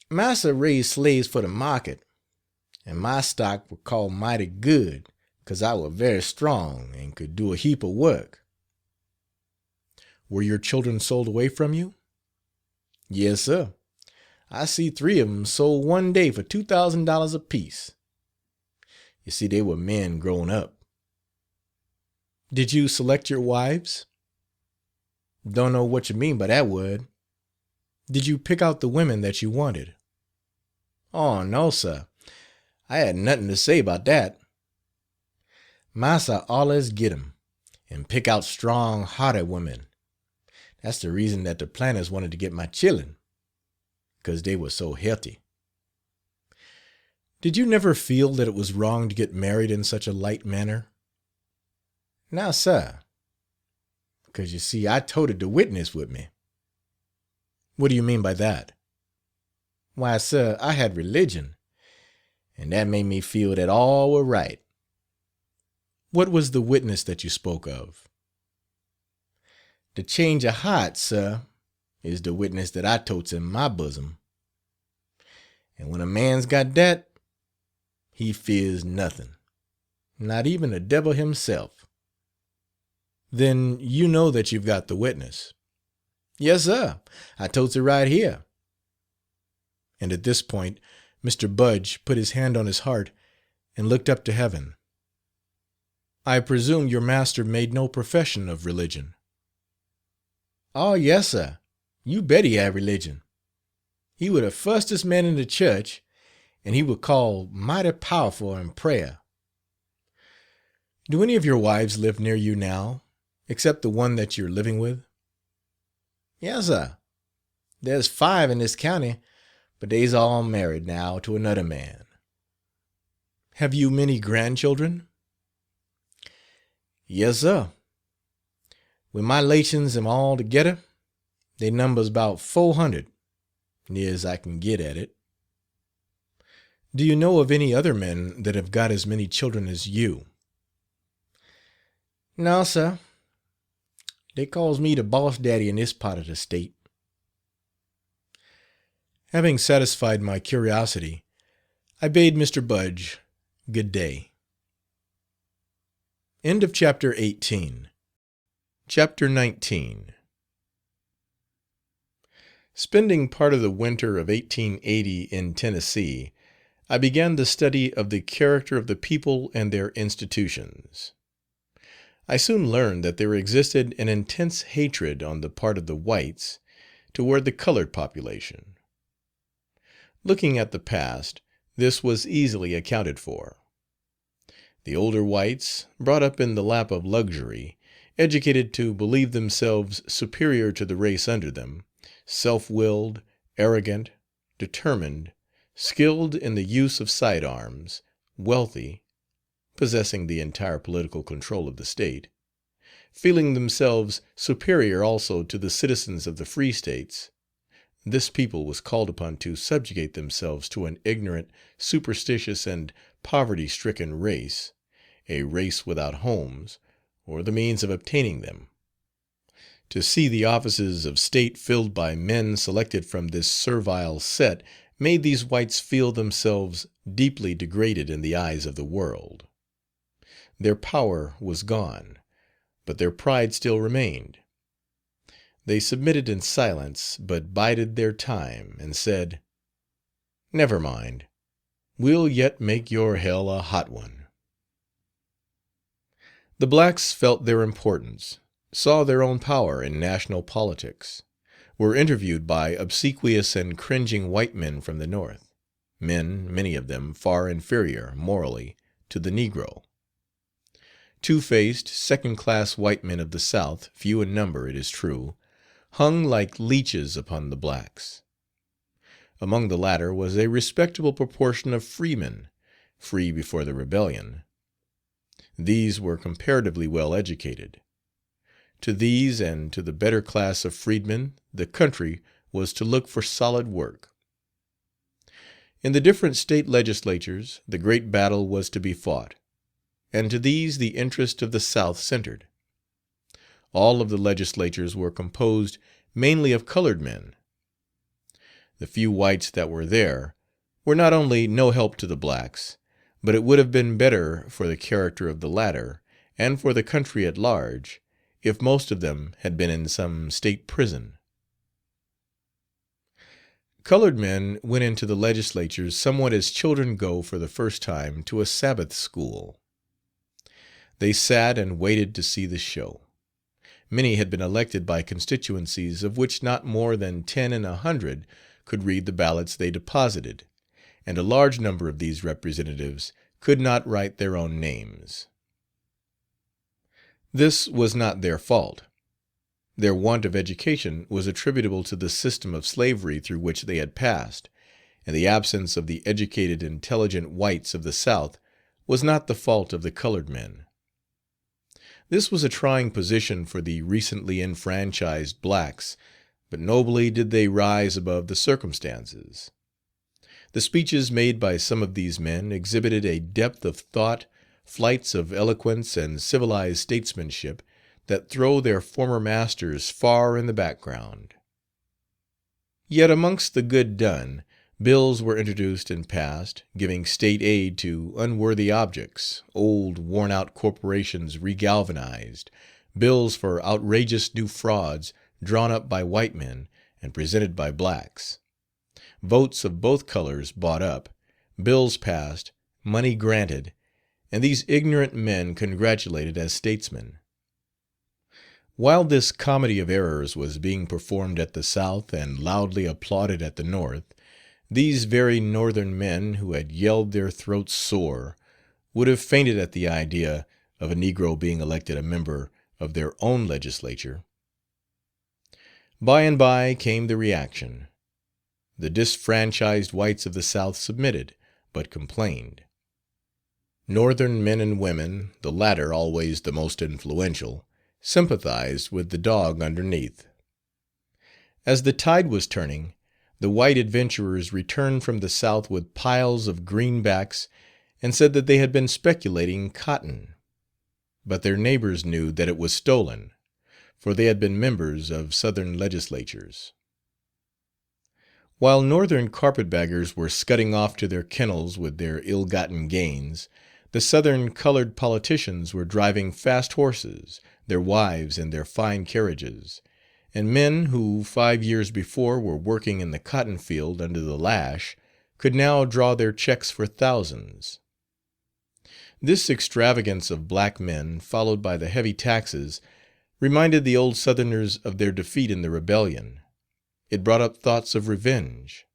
massa raised slaves for the market, and my stock were called mighty good, 'cause I war very strong and could do a heap of work." "Were your children sold away from you?" "Yes, sir. I see 3 of 'em sold one day for $2,000 apiece. You see, they were men grown up." "Did you select your wives?" "Don't know what you mean by that word." "Did you pick out the women that you wanted?" "Oh, no, sir. I had nothing to say about that. Massa allers get 'em, and pick out strong, hearty women. That's the reason that the planters wanted to get my children, 'cause they were so healthy." "Did you never feel that it was wrong to get married in such a light manner?" "No, sir, 'cause you see I toted the witness with me." "What do you mean by that?" "Why, sir, I had religion, and that made me feel that all were right." "What was the witness that you spoke of?" "The change of heart, sir, is the witness that I totes in my bosom. And when a man's got dat, he fears nothing, not even the devil himself." "Then you know that you've got the witness?" "Yes, sir, I totes it right here." And at this point Mr. Budge put his hand on his heart and looked up to heaven. "I presume your master made no profession of religion?" "Oh, yes, sir, you bet he had religion. He war the fustest man in the church, and he war called mighty powerful in prayer." "Do any of your wives live near you now?" Except the one that you're living with? Yes, sir. There's 5 in this county, but they's all married now to another man. Have you many grandchildren? Yes, sir. When my relations am all together, they numbers about 400, near as I can get at it. Do you know of any other men that have got as many children as you? No, sir. They calls me the boss daddy in this part of the state. Having satisfied my curiosity, I bade Mr. Budge good day. End of chapter 18. Chapter 19. Spending part of the winter of 1880 in Tennessee, I began the study of the character of the people and their institutions. I soon learned that there existed an intense hatred on the part of the whites toward the colored population. Looking at the past, this was easily accounted for. The older whites, brought up in the lap of luxury, educated to believe themselves superior to the race under them, self-willed, arrogant, determined, skilled in the use of sidearms, wealthy, possessing the entire political control of the state, feeling themselves superior also to the citizens of the free states, this people was called upon to subjugate themselves to an ignorant, superstitious, and poverty-stricken race, a race without homes, or the means of obtaining them. To see the offices of state filled by men selected from this servile set made these whites feel themselves deeply degraded in the eyes of the world. Their power was gone, but their pride still remained. They submitted in silence, but bided their time, and said, "Never mind, we'll yet make your hell a hot one." The blacks felt their importance, saw their own power in national politics, were interviewed by obsequious and cringing white men from the North, men, many of them, far inferior, morally, to the Negro. Two-faced, second-class white men of the South, few in number, it is true, hung like leeches upon the blacks. Among the latter was a respectable proportion of freemen, free before the rebellion. These were comparatively well educated. To these and to the better class of freedmen the country was to look for solid work. In the different state legislatures the great battle was to be fought, and to these the interest of the South centered. All of the legislatures were composed mainly of colored men. The few whites that were there were not only no help to the blacks, but it would have been better for the character of the latter, and for the country at large, if most of them had been in some state prison. Colored men went into the legislatures somewhat as children go for the first time to a Sabbath school. They sat and waited to see the show. Many had been elected by constituencies of which not more than 10 in 100 could read the ballots they deposited, and a large number of these representatives could not write their own names. This was not their fault. Their want of education was attributable to the system of slavery through which they had passed, and the absence of the educated, intelligent whites of the South was not the fault of the colored men. This was a trying position for the recently enfranchised blacks, but nobly did they rise above the circumstances. The speeches made by some of these men exhibited a depth of thought, flights of eloquence, and civilized statesmanship that throw their former masters far in the background. Yet amongst the good done, bills were introduced and passed, giving state aid to unworthy objects, old worn-out corporations regalvanized, bills for outrageous new frauds drawn up by white men and presented by blacks, votes of both colors bought up, bills passed, money granted, and these ignorant men congratulated as statesmen. While this comedy of errors was being performed at the South and loudly applauded at the North, these very Northern men, who had yelled their throats sore, would have fainted at the idea of a Negro being elected a member of their own legislature. By and by came the reaction. The disfranchised whites of the South submitted, but complained. Northern men and women, the latter always the most influential, sympathized with the dog underneath. As the tide was turning, the white adventurers returned from the South with piles of greenbacks and said that they had been speculating cotton. But their neighbors knew that it was stolen, for they had been members of Southern legislatures. While Northern carpetbaggers were scudding off to their kennels with their ill-gotten gains, the Southern colored politicians were driving fast horses, their wives in their fine carriages, and men who 5 years before were working in the cotton field under the lash could now draw their checks for thousands. This extravagance of black men, followed by the heavy taxes, reminded the old Southerners of their defeat in the rebellion. It brought up thoughts of revenge.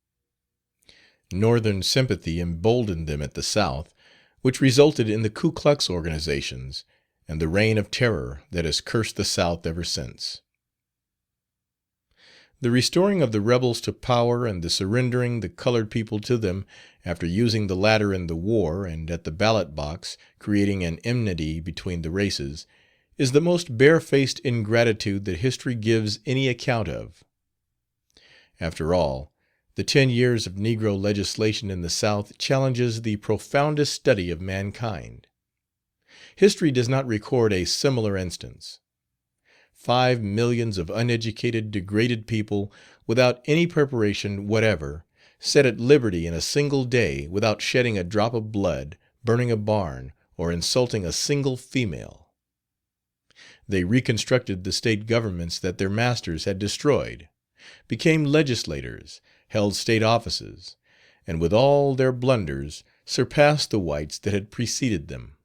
Northern sympathy emboldened them at the South, which resulted in the Ku Klux organizations and the reign of terror that has cursed the South ever since. The restoring of the rebels to power and the surrendering the colored people to them after using the latter in the war and at the ballot box, creating an enmity between the races, is the most barefaced ingratitude that history gives any account of. After all, the 10 years of Negro legislation in the South challenges the profoundest study of mankind. History does not record a similar instance. 5 millions of uneducated, degraded people, without any preparation whatever, set at liberty in a single day without shedding a drop of blood, burning a barn, or insulting a single female. They reconstructed the state governments that their masters had destroyed, became legislators, held state offices, and with all their blunders surpassed the whites that had preceded them.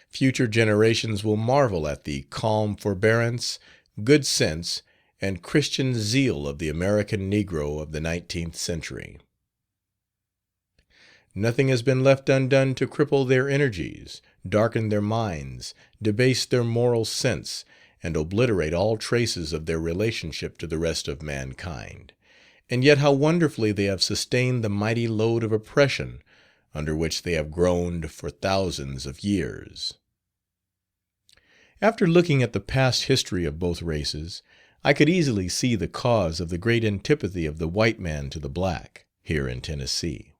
Future generations will marvel at the calm forbearance, good sense, and Christian zeal of the American Negro of the 19th century. Nothing has been left undone to cripple their energies, darken their minds, debase their moral sense, and obliterate all traces of their relationship to the rest of mankind. And yet how wonderfully they have sustained the mighty load of oppression under which they have groaned for thousands of years. After looking at the past history of both races, I could easily see the cause of the great antipathy of the white man to the black, here in Tennessee.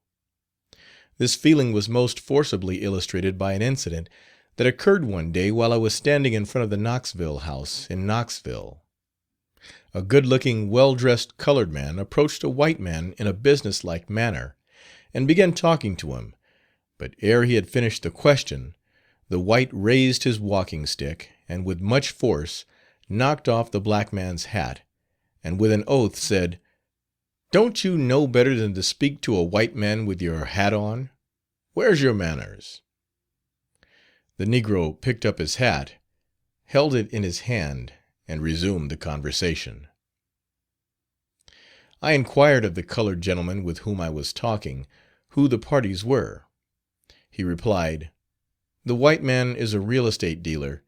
This feeling was most forcibly illustrated by an incident that occurred one day while I was standing in front of the Knoxville House in Knoxville. A good-looking, well-dressed colored man approached a white man in a business-like manner, and began talking to him, but ere he had finished the question, the white raised his walking stick, and with much force knocked off the black man's hat, and with an oath said, "Don't you know better than to speak to a white man with your hat on? Where's your manners?" The negro picked up his hat, held it in his hand, and resumed the conversation. I inquired of the colored gentleman with whom I was talking, who the parties were. He replied, "The white man is a real estate dealer,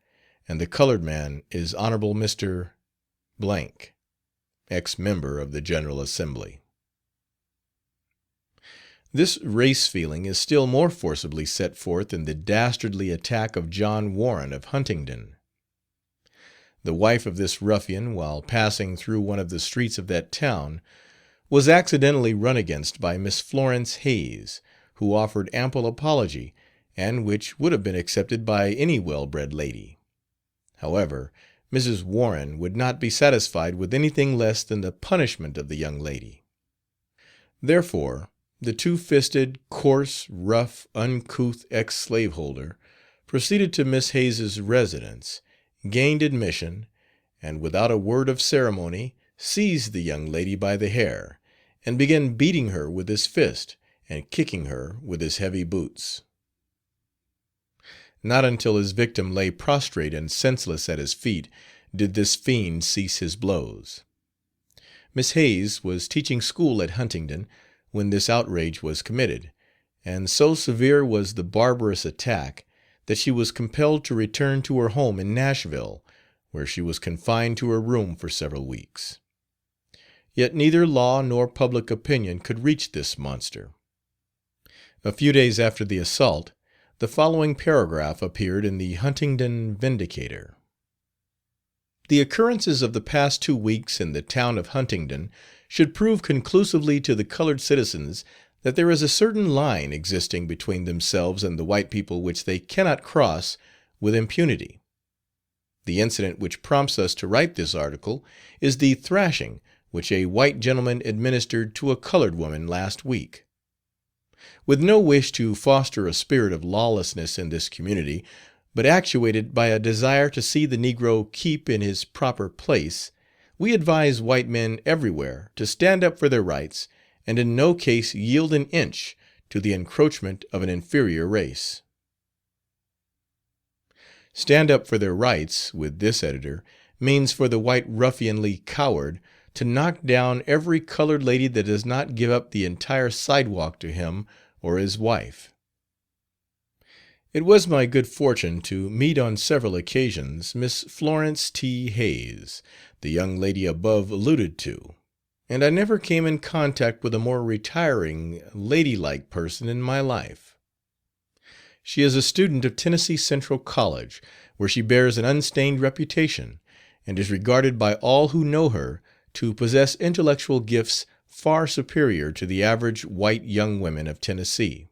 and the colored man is Hon. Mr. , ex-member of the General Assembly." This race feeling is still more forcibly set forth in the dastardly attack of John Warren of Huntingdon. The wife of this ruffian, while passing through one of the streets of that town, was accidentally run against by Miss Florence Hayes, who offered ample apology, and which would have been accepted by any well-bred lady. However, Mrs. Warren would not be satisfied with anything less than the punishment of the young lady. Therefore, the two-fisted, coarse, rough, uncouth ex-slaveholder proceeded to Miss Hayes's residence, gained admission, and without a word of ceremony seized the young lady by the hair, and began beating her with his fist and kicking her with his heavy boots. Not until his victim lay prostrate and senseless at his feet did this fiend cease his blows. Miss Hayes was teaching school at Huntingdon when this outrage was committed, and so severe was the barbarous attack that she was compelled to return to her home in Nashville, where she was confined to her room for several weeks. Yet neither law nor public opinion could reach this monster. A few days after the assault, the following paragraph appeared in the Huntingdon Vindicator. The occurrences of the past 2 weeks in the town of Huntingdon should prove conclusively to the colored citizens that there is a certain line existing between themselves and the white people which they cannot cross with impunity. The incident which prompts us to write this article is the thrashing which a white gentleman administered to a colored woman last week. With no wish to foster a spirit of lawlessness in this community, but actuated by a desire to see the Negro keep in his proper place, we advise white men everywhere to stand up for their rights and in no case yield an inch to the encroachment of an inferior race. Stand up for their rights, with this editor, means for the white ruffianly coward to knock down every colored lady that does not give up the entire sidewalk to him or his wife. It was my good fortune to meet on several occasions Miss Florence T. Hayes, the young lady above alluded to, and I never came in contact with a more retiring, ladylike person in my life. She is a student of Tennessee Central College, where she bears an unstained reputation, and is regarded by all who know her to possess intellectual gifts far superior to the average white young women of Tennessee.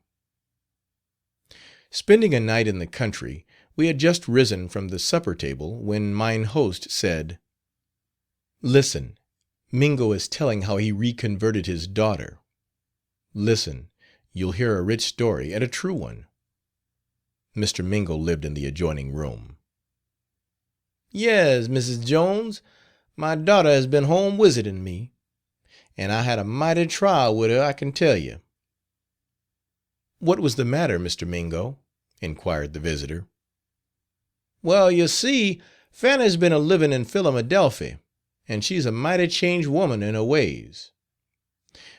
Spending a night in the country, we had just risen from the supper table when mine host said, "Listen, Mingo is telling how he reconverted his daughter. Listen, you'll hear a rich story and a true one." Mr. Mingo lived in the adjoining room. "Yes, Mrs. Jones, my daughter has been home visiting me, and I had a mighty trial with her, I can tell you." "What was the matter, Mr. Mingo?" inquired the visitor. "Well, you see, Fanny's been a living in Philadelphy, and she's a mighty changed woman in her ways.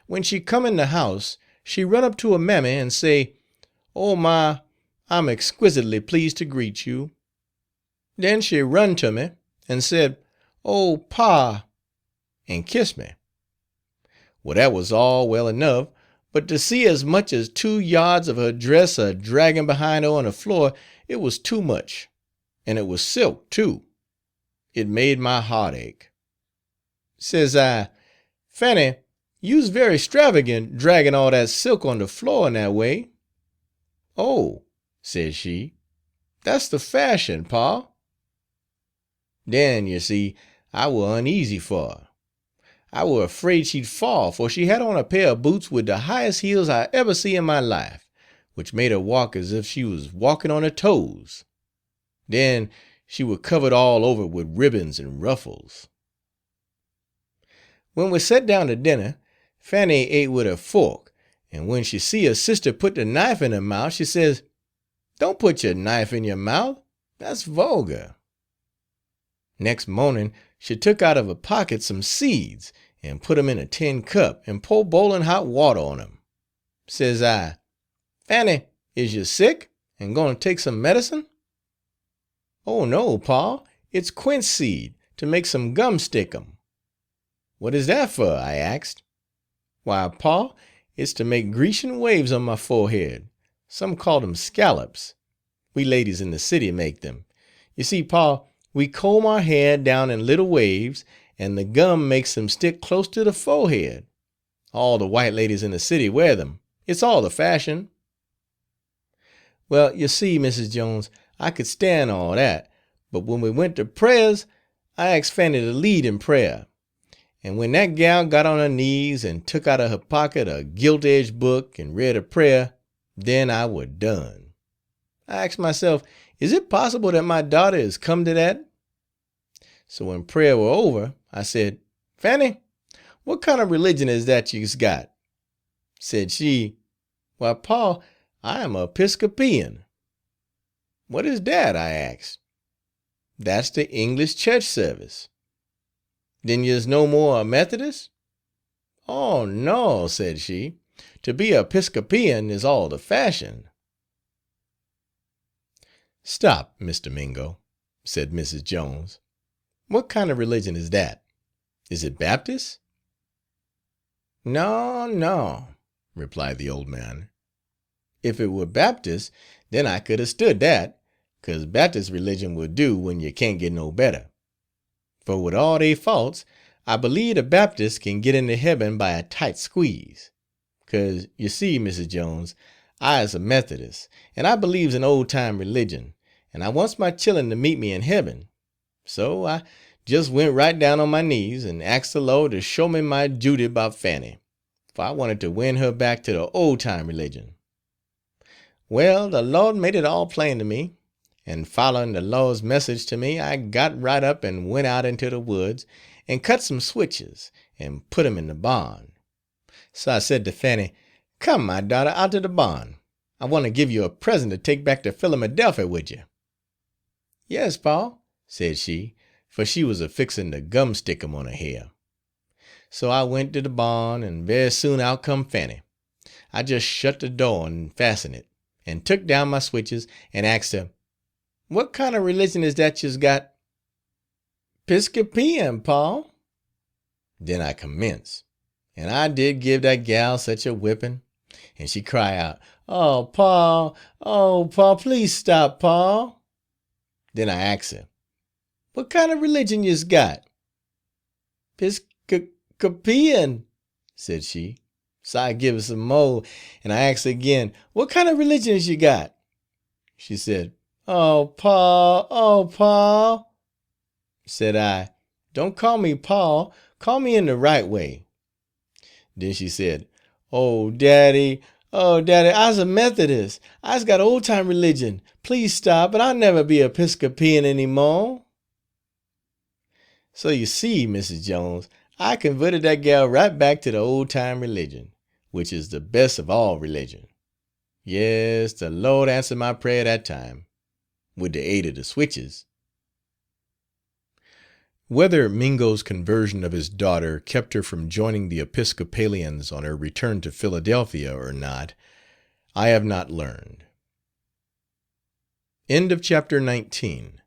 When she come in the house, she run up to her mammy and say, 'Oh, ma, I'm exquisitely pleased to greet you.' Then she run to me and said, 'Oh, pa,' and kissed me. Well, that was all well enough, but to see as much as 2 yards of her dress a dragging behind her on the floor, it was too much, and it was silk too. It made my heart ache. Says I, 'Fanny, you's very extravagant dragging all that silk on the floor in that way.' 'Oh,' says she, 'that's the fashion, pa.' Then, you see, I war uneasy for her. I war afraid she'd fall, for she had on a pair of boots with the highest heels I ever see in my life, which made her walk as if she was walking on her toes. Then she was covered all over with ribbons and ruffles. When we sat down to dinner, Fanny ate with her fork, and when she see her sister put the knife in her mouth, she says, 'Don't put your knife in your mouth, that's vulgar.' Next morning she took out of her pocket some seeds and put 'em in a tin cup and poured boiling hot water on 'em. Says I, 'Fanny, is you sick and going to take some medicine?' 'Oh, no, pa, it's quince seed, to make some gum stick 'em.' 'What is that for?' I asked. 'Why, pa, it's to make Grecian waves on my forehead. Some call them scallops. We ladies in the city make them. You see, pa, we comb our hair down in little waves, and the gum makes them stick close to the forehead. All the white ladies in the city wear them. It's all the fashion.' Well, you see, Mrs. Jones, I could stand all that, but when we went to prayers, I asked Fanny to lead in prayer. And when that gal got on her knees and took out of her pocket a gilt-edged book and read a prayer, then I was done. I asked myself, is it possible that my daughter has come to that? So when prayer were over, I said, 'Fanny, what kind of religion is that you's got?' Said she, 'Why, pa, I am a Episcopalian.' 'What is that?' I asked. 'That's the English church service.' 'Then you's no more a Methodist?' 'Oh, no,' said she. 'To be a Episcopalian is all the fashion.'" "Stop, Mr. Mingo," said Mrs. Jones. "What kind of religion is that? Is it Baptist?" "No, no," replied the old man. "If it were Baptist, then I could have stood that, 'cause Baptist religion will do when you can't get no better. For with all they faults, I believe the Baptists can get into heaven by a tight squeeze. 'Cause, you see, Mrs. Jones, I is a Methodist, and I believes in old time religion, and I wants my children to meet me in heaven. So I just went right down on my knees and asked the Lord to show me my duty about Fanny, for I wanted to win her back to the old time religion. Well, the Lord made it all plain to me, and following the Lord's message to me, I got right up and went out into the woods and cut some switches and put 'em in the barn. So I said to Fanny, 'Come, my daughter, out to the barn. I want to give you a present to take back to Philadelphia with you.' 'Yes, Pa,' said she, for she was a-fixin' to gum-stick 'em on her hair. So I went to the barn, and very soon out come Fanny. I just shut the door and fastened it, and took down my switches and asked her, 'What kind of religion is that you's got?' 'Piscopian, Pa.' Then I commenced, and I did give that gal such a whipping, and she cry out, 'Oh, Pa, please stop, Pa.' Then I asked her, 'What kind of religion you's got?' 'Piscopian,' said she. So I give her some more, and I asked her again, 'What kind of religion is you got?' She said, 'Oh, Pa.' Said I, 'Don't call me Pa, call me in the right way.' Then she said, 'Oh, Daddy, I's a Methodist. I's got old time religion. Please stop, and I'll never be a Episcopalian any more.' So you see, Mrs. Jones, I converted that gal right back to the old time religion, which is the best of all religion. Yes, the Lord answered my prayer that time, with the aid of the switches." Whether Mingo's conversion of his daughter kept her from joining the Episcopalians on her return to Philadelphia or not, I have not learned. End of chapter 19.